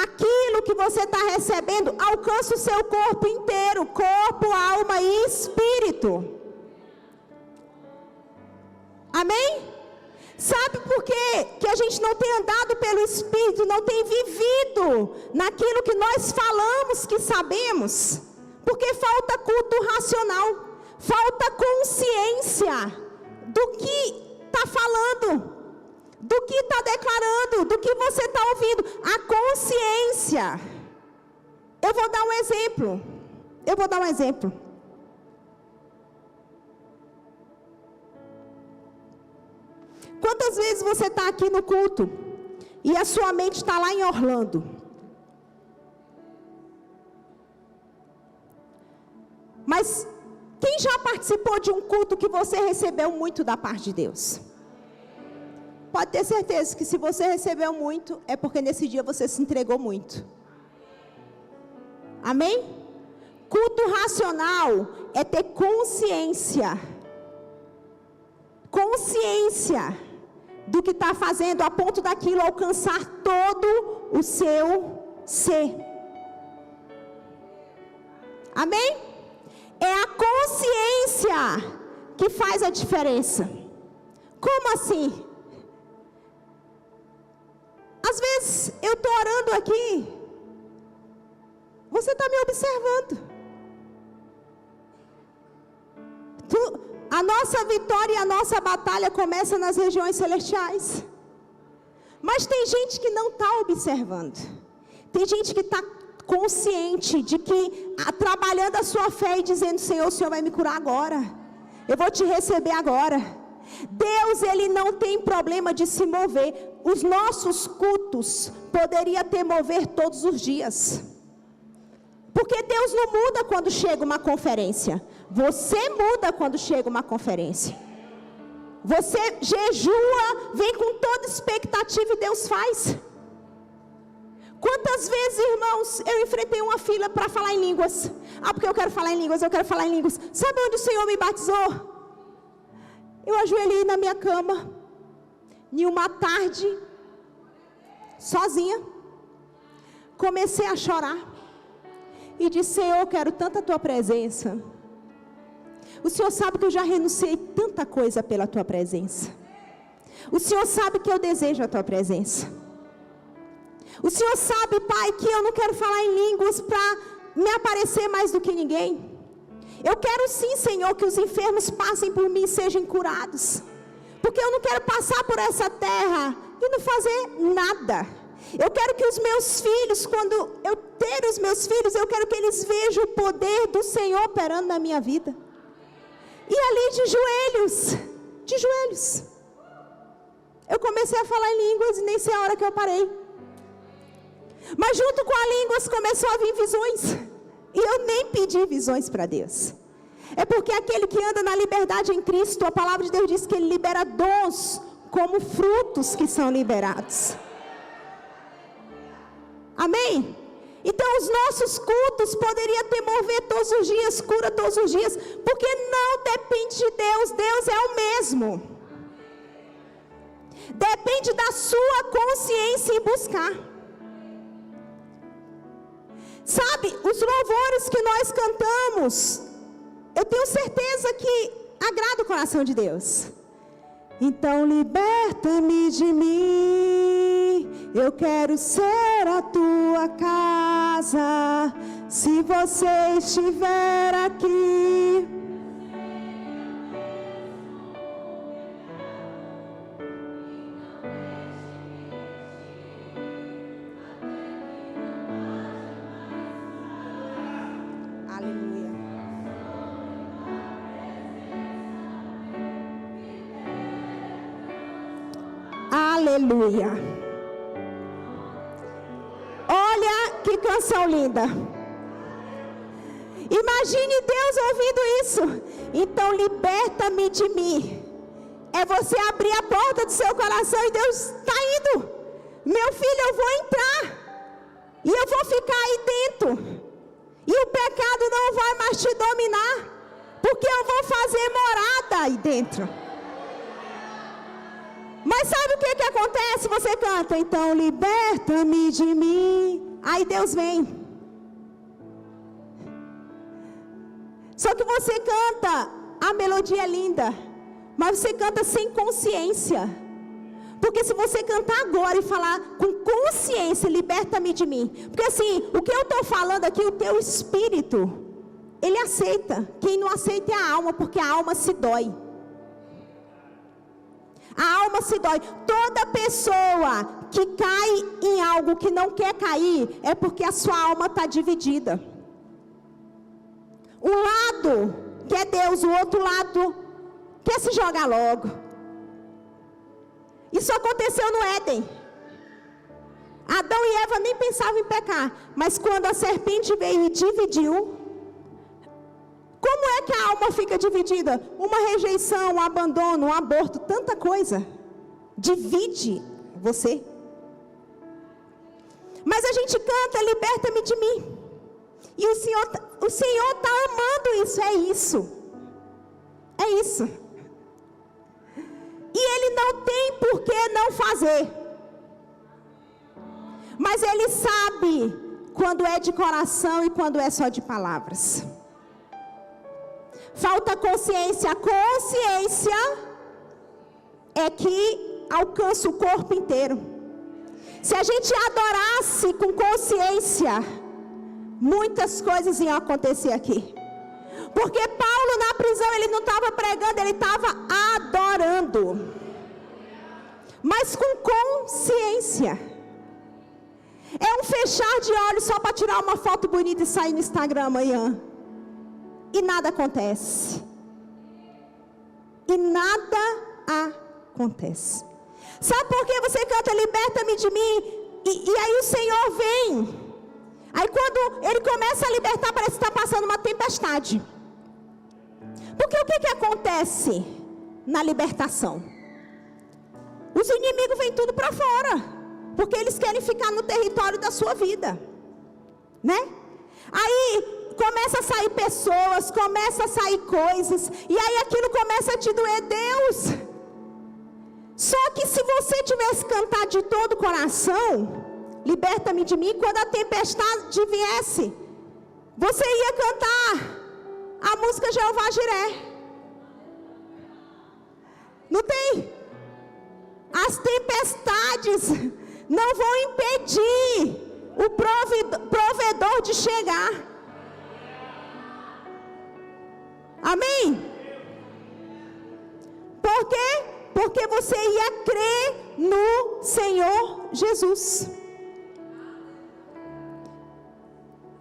aquilo que você está recebendo alcança o seu corpo inteiro, corpo, alma e espírito. Amém? Sabe por quê? Que a gente não tem andado pelo Espírito, não tem vivido naquilo que nós falamos que sabemos? Porque falta culto racional, falta consciência do que está falando, do que está declarando, do que você está ouvindo. A consciência. Eu vou dar um exemplo. Quantas vezes você está aqui no culto e a sua mente está lá em Orlando? Mas quem já participou de um culto que você recebeu muito da parte de Deus? Pode ter certeza que se você recebeu muito, é porque nesse dia você se entregou muito. Amém? Culto racional é ter consciência. Consciência do que está fazendo, a ponto daquilo alcançar todo o seu ser. Amém? É a consciência que faz a diferença. Como assim? Às vezes eu estou orando aqui, você está me observando. A nossa vitória e a nossa batalha começa nas regiões celestiais. Mas tem gente que não está observando. Tem gente que está consciente de que, trabalhando a sua fé e dizendo: Senhor, o Senhor vai me curar agora. Eu vou te receber agora. Deus, Ele não tem problema de se mover. Os nossos cultos poderia ter mover todos os dias. Porque Deus não muda quando chega uma conferência. Você muda quando chega uma conferência. Você jejua, vem com toda expectativa e Deus faz. Quantas vezes, irmãos, eu enfrentei uma fila para falar em línguas. Porque eu quero falar em línguas, eu quero falar em línguas. Sabe onde o Senhor me batizou? Eu ajoelhei na minha cama, em uma tarde, sozinha. Comecei a chorar. E disse: Senhor, eu quero tanto a tua presença. O Senhor sabe que eu já renunciei tanta coisa pela tua presença. O Senhor sabe que eu desejo a tua presença. O Senhor sabe, Pai, que eu não quero falar em línguas para me aparecer mais do que ninguém. Eu quero sim, Senhor, que os enfermos passem por mim e sejam curados. Porque eu não quero passar por essa terra e não fazer nada. Eu quero que os meus filhos, quando eu ter os meus filhos, eu quero que eles vejam o poder do Senhor operando na minha vida. E ali de joelhos, eu comecei a falar em línguas e nem sei a hora que eu parei. Mas junto com as línguas começou a vir visões. E eu nem pedi visões para Deus. É porque aquele que anda na liberdade em Cristo, a palavra de Deus diz que Ele libera dons como frutos que são liberados. Amém? Então os nossos cultos poderiam ter mover todos os dias, cura todos os dias, porque não depende de Deus, Deus é o mesmo. Depende da sua consciência em buscar. Sabe, os louvores que nós cantamos, eu tenho certeza que agrada o coração de Deus. Então liberta-me de mim, eu quero ser a tua casa, se você estiver aqui. Aleluia. Aleluia. Olha que canção linda. Imagine Deus ouvindo isso. Então liberta-me de mim. É você abrir a porta do seu coração e Deus está indo. Meu filho, eu vou entrar. E eu vou ficar aí dentro. E o pecado não vai mais te dominar. Porque eu vou fazer morada aí dentro. Mas sabe o que acontece? Você canta, então liberta-me de mim. Aí Deus vem. Só que você canta, a melodia é linda, mas você canta sem consciência. Porque se você cantar agora e falar com consciência, liberta-me de mim. Porque assim, o que eu estou falando aqui, o teu espírito, ele aceita. Quem não aceita é a alma, porque a alma se dói. A alma se dói. Toda pessoa que cai em algo que não quer cair, é porque a sua alma está dividida. Um lado quer Deus, o outro lado quer se jogar logo. Isso aconteceu no Éden. Adão e Eva nem pensavam em pecar, mas quando a serpente veio e dividiu, como é que a alma fica dividida? Uma rejeição, um abandono, um aborto, tanta coisa divide você. Mas a gente canta, liberta-me de mim. E o Senhor está amando isso, é isso. É isso. E Ele não tem por que não fazer. Mas Ele sabe quando é de coração e quando é só de palavras. Falta consciência. A consciência é que alcança o corpo inteiro. Se a gente adorasse com consciência, muitas coisas iam acontecer aqui. Porque Paulo na prisão, ele não estava pregando, ele estava adorando. Mas com consciência. É um fechar de olhos só para tirar uma foto bonita e sair no Instagram amanhã. E nada acontece. E nada acontece. Sabe por que você canta liberta-me de mim? E aí o Senhor vem. Aí quando Ele começa a libertar, parece que está passando uma tempestade. Porque o que acontece na libertação? Os inimigos vêm tudo para fora. Porque eles querem ficar no território da sua vida. Né? Aí começa a sair pessoas, começa a sair coisas. E aí aquilo começa a te doer. Deus. Só que se você tivesse cantado de todo o coração, liberta-me de mim, quando a tempestade viesse, você ia cantar a música Jeová Jiré. Não tem? As tempestades não vão impedir o provedor de chegar. Amém? Por quê? Porque você ia crer no Senhor Jesus.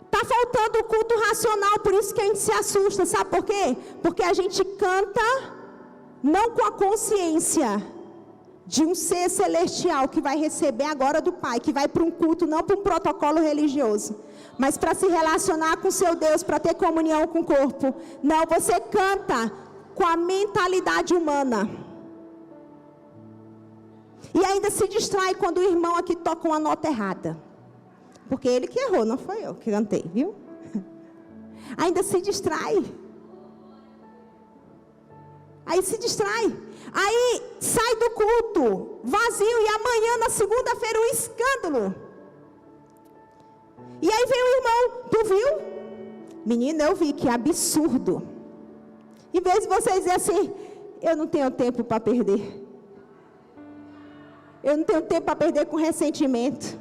Está faltando o culto racional, por isso que a gente se assusta, sabe por quê? Porque a gente canta não com a consciência de um ser celestial que vai receber agora do Pai, que vai para um culto, não para um protocolo religioso, mas para se relacionar com seu Deus, para ter comunhão com o corpo. Não, você canta com a mentalidade humana. E ainda se distrai quando o irmão aqui toca uma nota errada. Porque ele que errou, não foi eu que cantei, viu? Ainda se distrai. Aí se distrai. Aí sai do culto vazio e amanhã, na segunda-feira, um escândalo. E aí vem o irmão, tu viu? Menina, eu vi, que absurdo. Em vez de vocês dizerem assim, eu não tenho tempo para perder. Eu não tenho tempo para perder com ressentimento.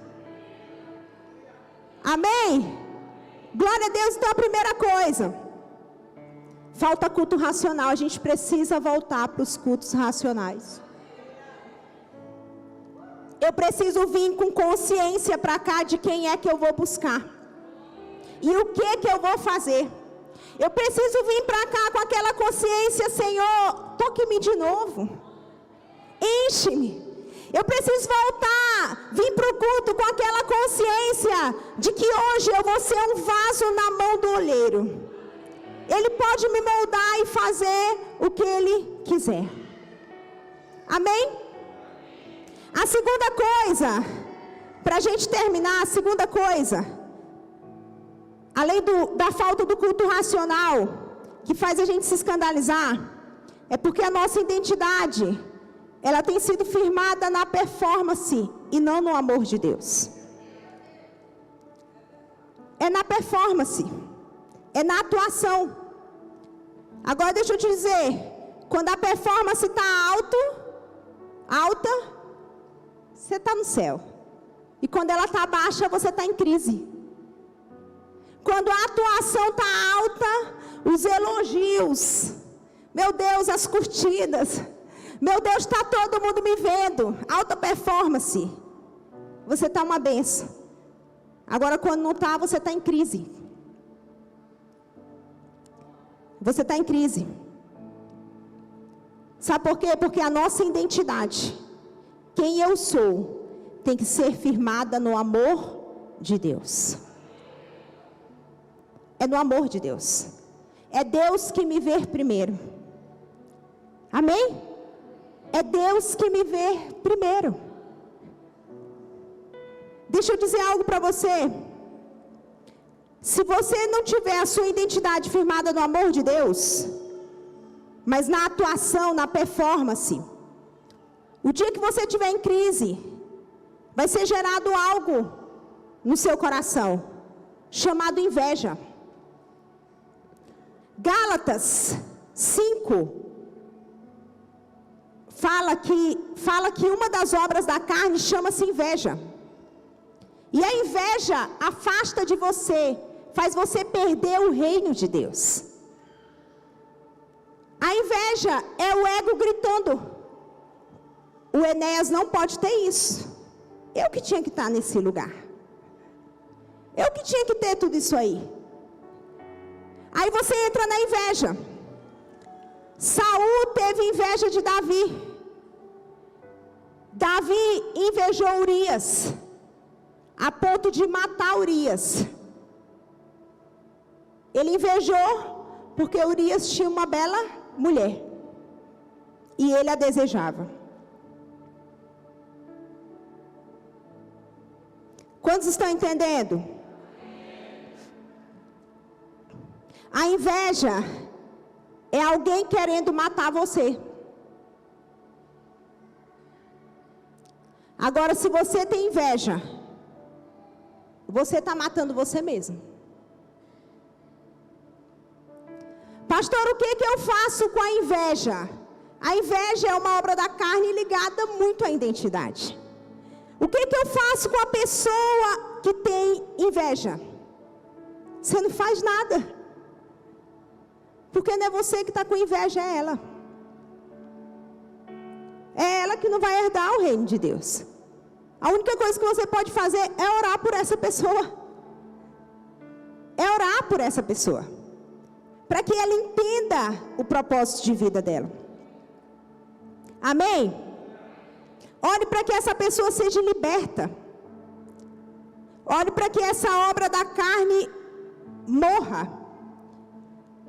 Amém? Glória a Deus. Então a primeira coisa, falta culto racional. A gente precisa voltar para os cultos racionais. Eu preciso vir com consciência para cá de quem é que eu vou buscar. E o que eu vou fazer. Eu preciso vir para cá com aquela consciência, Senhor, toque-me de novo. Enche-me. Eu preciso voltar, vir para o culto com aquela consciência de que hoje eu vou ser um vaso na mão do olheiro. Ele pode me moldar e fazer o que Ele quiser. Amém? A segunda coisa, para a gente terminar, a segunda coisa, além da falta do culto racional, que faz a gente se escandalizar, é porque a nossa identidade, ela tem sido firmada na performance e não no amor de Deus. É na performance, é na atuação. Agora deixa eu te dizer, quando a performance está alta, você está no céu. E quando ela está baixa, você está em crise. Quando a atuação está alta, os elogios, meu Deus, as curtidas, meu Deus, está todo mundo me vendo, alta performance, você está uma benção. Agora quando não está, você está em crise. Você está em crise. Sabe por quê? Porque a nossa identidade, quem eu sou, tem que ser firmada no amor de Deus. É no amor de Deus. É Deus que me vê primeiro. Amém? É Deus que me vê primeiro. Deixa eu dizer algo para você. Se você não tiver a sua identidade firmada no amor de Deus, mas na atuação, na performance, o dia que você estiver em crise, vai ser gerado algo no seu coração, chamado inveja. Gálatas 5 fala que uma das obras da carne chama-se inveja. E a inveja afasta de você, faz você perder o reino de Deus. A inveja é o ego gritando. O Enéas não pode ter isso. Eu que tinha que estar nesse lugar. Eu que tinha que ter tudo isso aí. Aí você entra na inveja. Saul teve inveja de Davi. Davi invejou Urias, a ponto de matar Urias. Ele invejou porque Urias tinha uma bela mulher. E ele a desejava. Quantos estão entendendo? A inveja é alguém querendo matar você. Agora, se você tem inveja, você está matando você mesmo. Pastor, o que eu faço com a inveja? A inveja é uma obra da carne ligada muito à identidade. O que eu faço com a pessoa que tem inveja? Você não faz nada. Porque não é você que está com inveja, é ela. É ela que não vai herdar o reino de Deus. A única coisa que você pode fazer é orar por essa pessoa. É orar por essa pessoa. Para que ela entenda o propósito de vida dela. Amém? Ore para que essa pessoa seja liberta. Ore para que essa obra da carne morra.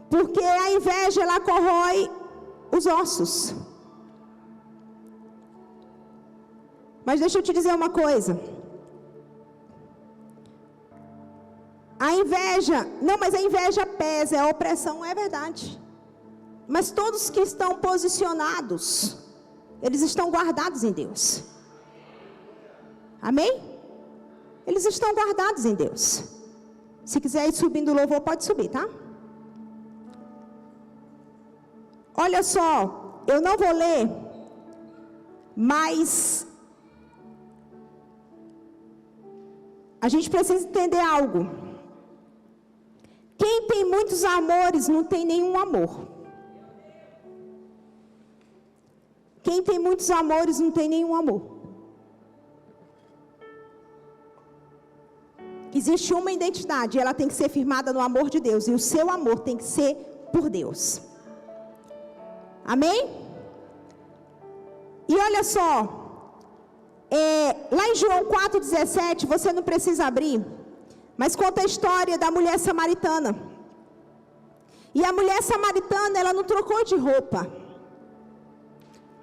Porque a inveja, ela corrói os ossos. Mas deixa eu te dizer uma coisa. A inveja, não, mas a inveja pesa, a opressão é verdade. Mas todos que estão posicionados, eles estão guardados em Deus. Amém? Eles estão guardados em Deus. Se quiser ir subindo o louvor, pode subir, tá? Olha só, eu não vou ler, mas a gente precisa entender algo. Quem tem muitos amores não tem nenhum amor. Quem tem muitos amores não tem nenhum amor. Existe uma identidade, ela tem que ser firmada no amor de Deus. E o seu amor tem que ser por Deus. Amém? E olha só, Lá em João 4,17, você não precisa abrir, mas conta a história da mulher samaritana. E a mulher samaritana, ela não trocou de roupa.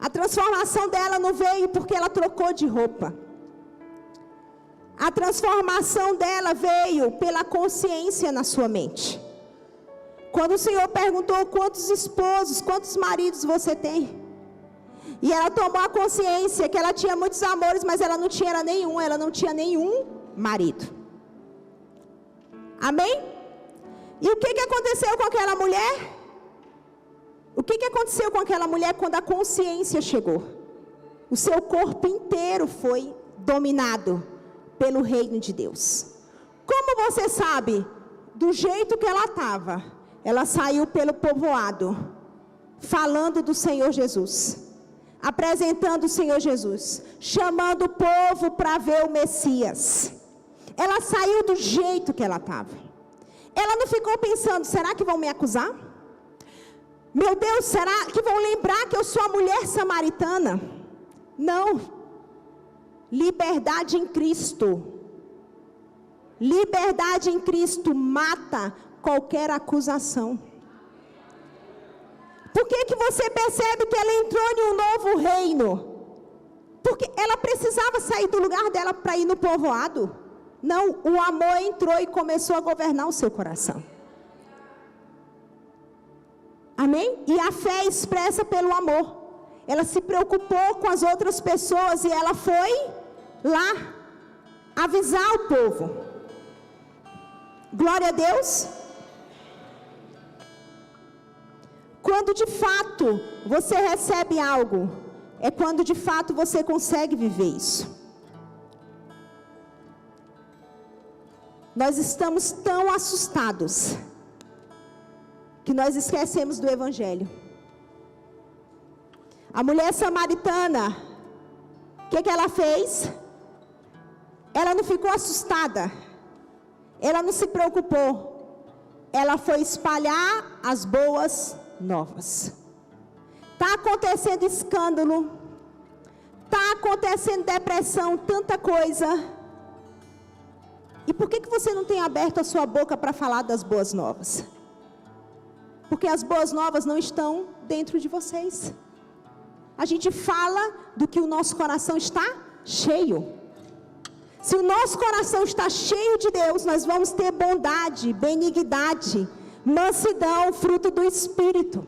A transformação dela não veio porque ela trocou de roupa. A transformação dela veio pela consciência na sua mente. Quando o Senhor perguntou quantos esposos, quantos maridos você tem? E ela tomou a consciência que ela tinha muitos amores, mas ela não tinha nenhum marido. Amém? E o que aconteceu com aquela mulher? O que aconteceu com aquela mulher quando a consciência chegou? O seu corpo inteiro foi dominado pelo reino de Deus. Como você sabe? Do jeito que ela estava, ela saiu pelo povoado, falando do Senhor Jesus, apresentando o Senhor Jesus, chamando o povo para ver o Messias. Ela saiu do jeito que ela estava. Ela não ficou pensando, será que vão me acusar? Meu Deus, será que vão lembrar que eu sou a mulher samaritana? Não. Liberdade em Cristo. Liberdade em Cristo mata qualquer acusação. Por que você percebe que ela entrou em um novo reino? Porque ela precisava sair do lugar dela para ir no povoado. Não, o amor entrou e começou a governar o seu coração. Amém? E a fé é expressa pelo amor. Ela se preocupou com as outras pessoas e ela foi lá avisar o povo. Glória a Deus. Quando de fato você recebe algo, é quando de fato você consegue viver isso. Nós estamos tão assustados que nós esquecemos do Evangelho. A mulher samaritana, o que ela fez? Ela não ficou assustada, ela não se preocupou, ela foi espalhar as boas novas. Está acontecendo escândalo, está acontecendo depressão, tanta coisa. E por que você não tem aberto a sua boca para falar das boas novas? Porque as boas novas não estão dentro de vocês. A gente fala do que o nosso coração está cheio. Se o nosso coração está cheio de Deus, nós vamos ter bondade, benignidade, mansidão, fruto do Espírito.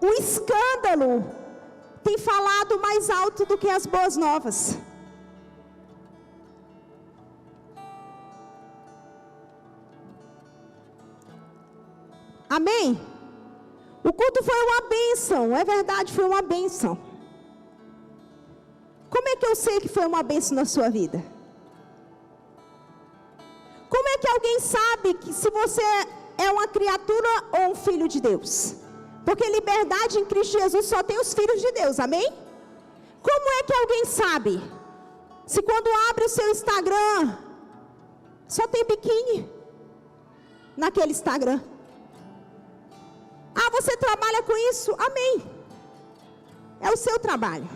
O escândalo tem falado mais alto do que as boas novas. Amém? O culto foi uma bênção, é verdade, foi uma bênção. Como é que eu sei que foi uma bênção na sua vida? Como é que alguém sabe que se você é uma criatura ou um filho de Deus? Porque liberdade em Cristo Jesus só tem os filhos de Deus, amém? Como é que alguém sabe? Se quando abre o seu Instagram, só tem biquíni naquele Instagram. Ah, você trabalha com isso? Amém. É o seu trabalho.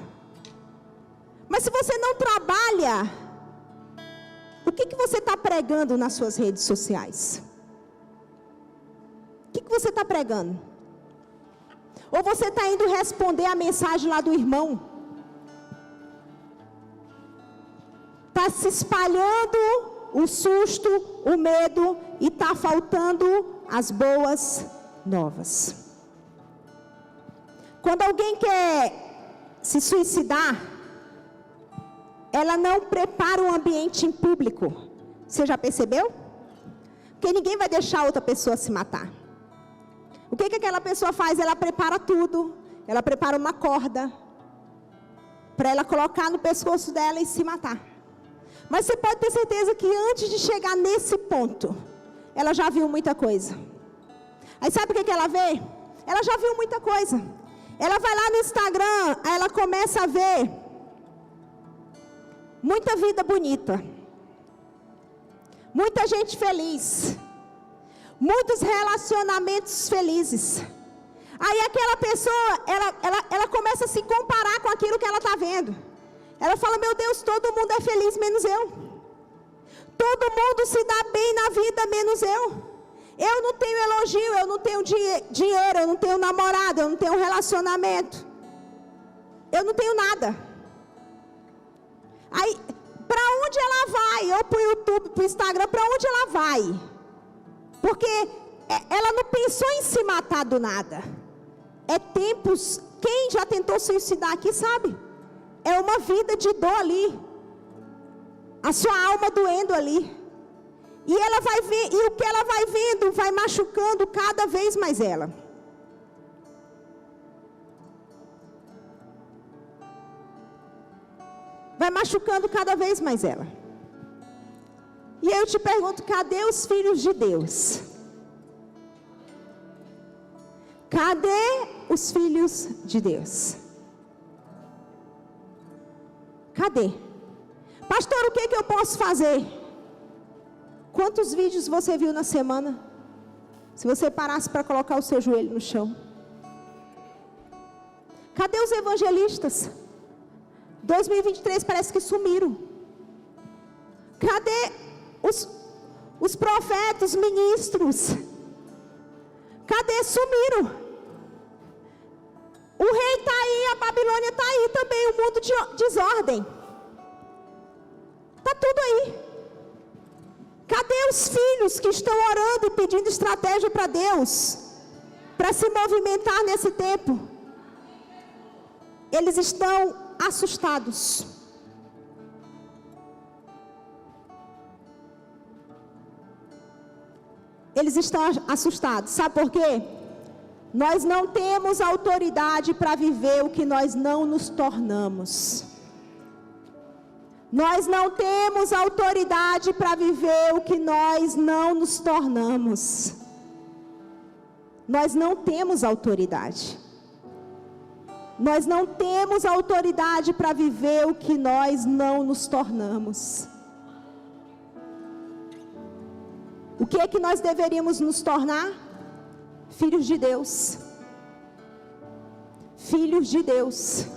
Mas se você não trabalha, o que você está pregando nas suas redes sociais? O que você está pregando? Ou você está indo responder a mensagem lá do irmão? Está se espalhando o susto, o medo e está faltando as boas novas. Quando alguém quer se suicidar, ela não prepara um ambiente em público. Você já percebeu? Porque ninguém vai deixar outra pessoa se matar. O que aquela pessoa faz? Ela prepara tudo. Ela prepara uma corda para ela colocar no pescoço dela e se matar. Mas você pode ter certeza que antes de chegar nesse ponto, ela já viu muita coisa. Aí sabe o que ela vê? Ela já viu muita coisa. Ela vai lá no Instagram, aí ela começa a ver muita vida bonita, muita gente feliz, muitos relacionamentos felizes. Aí aquela pessoa, ela começa a se comparar com aquilo que ela está vendo. Ela fala, meu Deus, todo mundo é feliz menos eu. Todo mundo se dá bem na vida menos eu. Eu não tenho elogio, eu não tenho dinheiro, eu não tenho namorado, eu não tenho relacionamento. Eu não tenho nada. Aí, para onde ela vai? Eu para o YouTube, para o Instagram, para onde ela vai? Porque ela não pensou em se matar do nada. É tempos, quem já tentou se suicidar aqui sabe? É uma vida de dor ali. A sua alma doendo ali. E ela vai ver, e o que ela vai vendo vai machucando cada vez mais ela. Vai machucando cada vez mais ela. E aí eu te pergunto, cadê os filhos de Deus? Cadê os filhos de Deus? Cadê? Pastor, o que eu posso fazer? Quantos vídeos você viu na semana? Se você parasse para colocar o seu joelho no chão. Cadê os evangelistas? 2023 parece que sumiram. Cadê os profetas, os ministros? Cadê? Sumiram. O rei está aí, a Babilônia está aí também, o mundo de desordem. Está tudo aí. Cadê os filhos que estão orando e pedindo estratégia para Deus? Para se movimentar nesse tempo? Eles estão assustados. Eles estão assustados. Sabe por quê? Nós não temos autoridade para viver o que nós não nos tornamos. Nós não temos autoridade para viver o que nós não nos tornamos. Nós não temos autoridade. Nós não temos autoridade para viver o que nós não nos tornamos. O que é que nós deveríamos nos tornar? Filhos de Deus. Filhos de Deus.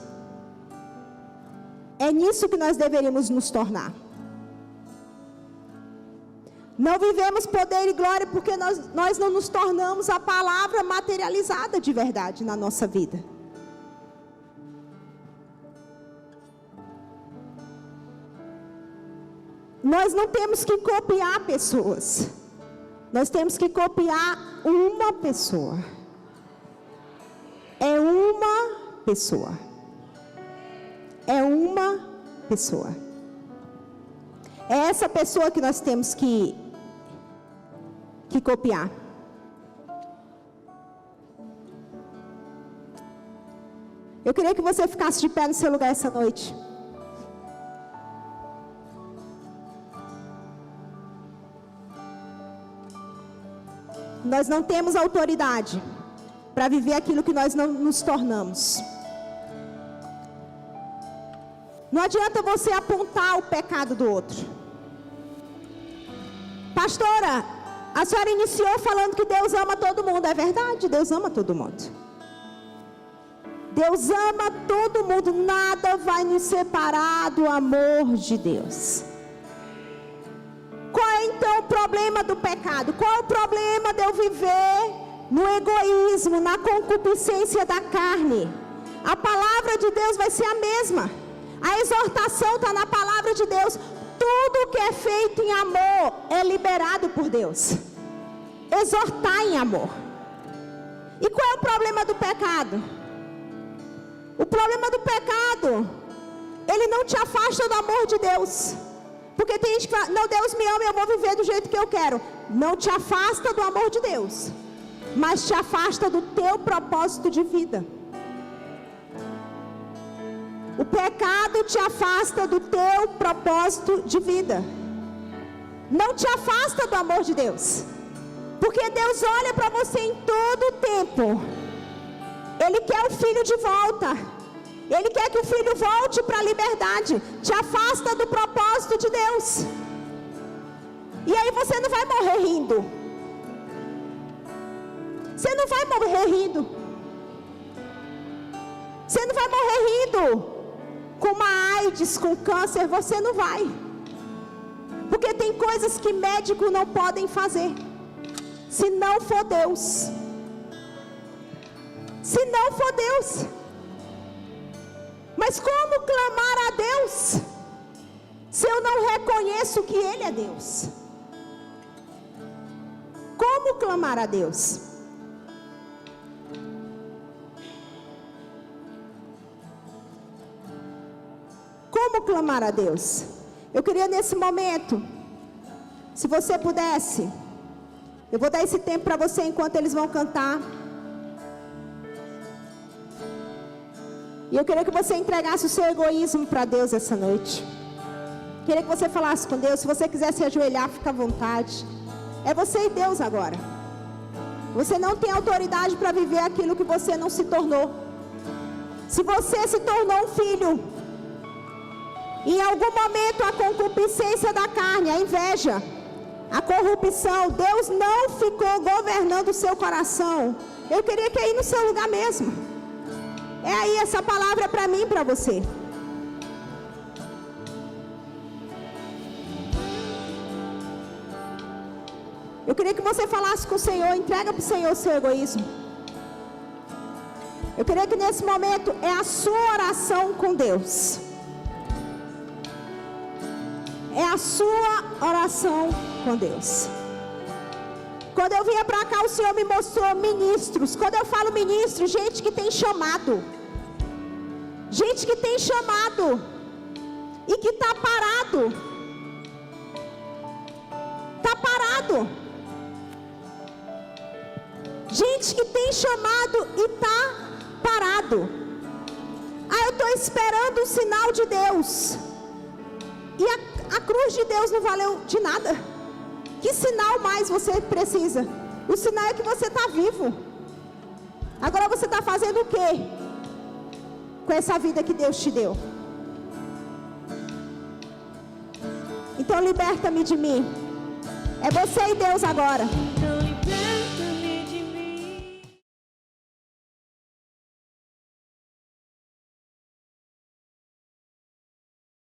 É nisso que nós deveríamos nos tornar. Não vivemos poder e glória porque nós não nos tornamos a palavra materializada de verdade na nossa vida. Nós não temos que copiar pessoas. Nós temos que copiar uma pessoa. É uma pessoa. É uma pessoa. É essa pessoa que nós temos que copiar. Eu queria que você ficasse de pé no seu lugar essa noite. Nós não temos autoridade para viver aquilo que nós não nos tornamos. Não adianta você apontar o pecado do outro. Pastora, a senhora iniciou falando que Deus ama todo mundo. É verdade, Deus ama todo mundo. Deus ama todo mundo. Nada vai nos separar do amor de Deus. Qual é então o problema do pecado? Qual é o problema de eu viver no egoísmo, na concupiscência da carne? A palavra de Deus vai ser a mesma. A exortação está na palavra de Deus. Tudo que é feito em amor é liberado por Deus. Exortar em amor. E qual é o problema do pecado? O problema do pecado, ele não te afasta do amor de Deus. Porque tem gente que fala, não, Deus me ama e eu vou viver do jeito que eu quero. Não te afasta do amor de Deus, mas te afasta do teu propósito de vida. O pecado te afasta do teu propósito de vida. Não te afasta do amor de Deus. Porque Deus olha para você em todo o tempo. Ele quer o filho de volta. Ele quer que o filho volte para a liberdade. Te afasta do propósito de Deus. E aí você não vai morrer rindo. Você não vai morrer rindo. Você não vai morrer rindo. com uma AIDS, com câncer, você não vai. Porque tem coisas que médicos não podem fazer, se não for Deus. Se não for Deus. Mas como clamar a Deus, se eu não reconheço que Ele é Deus? Como clamar a Deus? Como clamar a Deus? Eu queria nesse momento, se você pudesse, eu vou dar esse tempo para você enquanto eles vão cantar. E eu queria que você entregasse o seu egoísmo para Deus essa noite. Queria que você falasse com Deus. Se você quiser se ajoelhar, fica à vontade. É você e Deus agora. Você não tem autoridade para viver aquilo que você não se tornou. Se você se tornou um filho, em algum momento a concupiscência da carne, a inveja, a corrupção, Deus não ficou governando o seu coração. Eu queria que aí no seu lugar mesmo. É aí essa palavra para mim e para você. Eu queria que você falasse com o Senhor, entrega para o Senhor o seu egoísmo. Eu queria que nesse momento é a sua oração com Deus. É a sua oração com Deus. Quando eu vinha para cá, o Senhor me mostrou ministros. Quando eu falo ministros, gente que tem chamado. Gente que tem chamado. E que está parado. Está parado. Gente que tem chamado e está parado. Ah, eu estou esperando o sinal de Deus. E a cruz de Deus não valeu de nada. Que sinal mais você precisa? O sinal é que você está vivo. Agora você está fazendo o quê com essa vida que Deus te deu? Então liberta-me de mim. É você e Deus agora.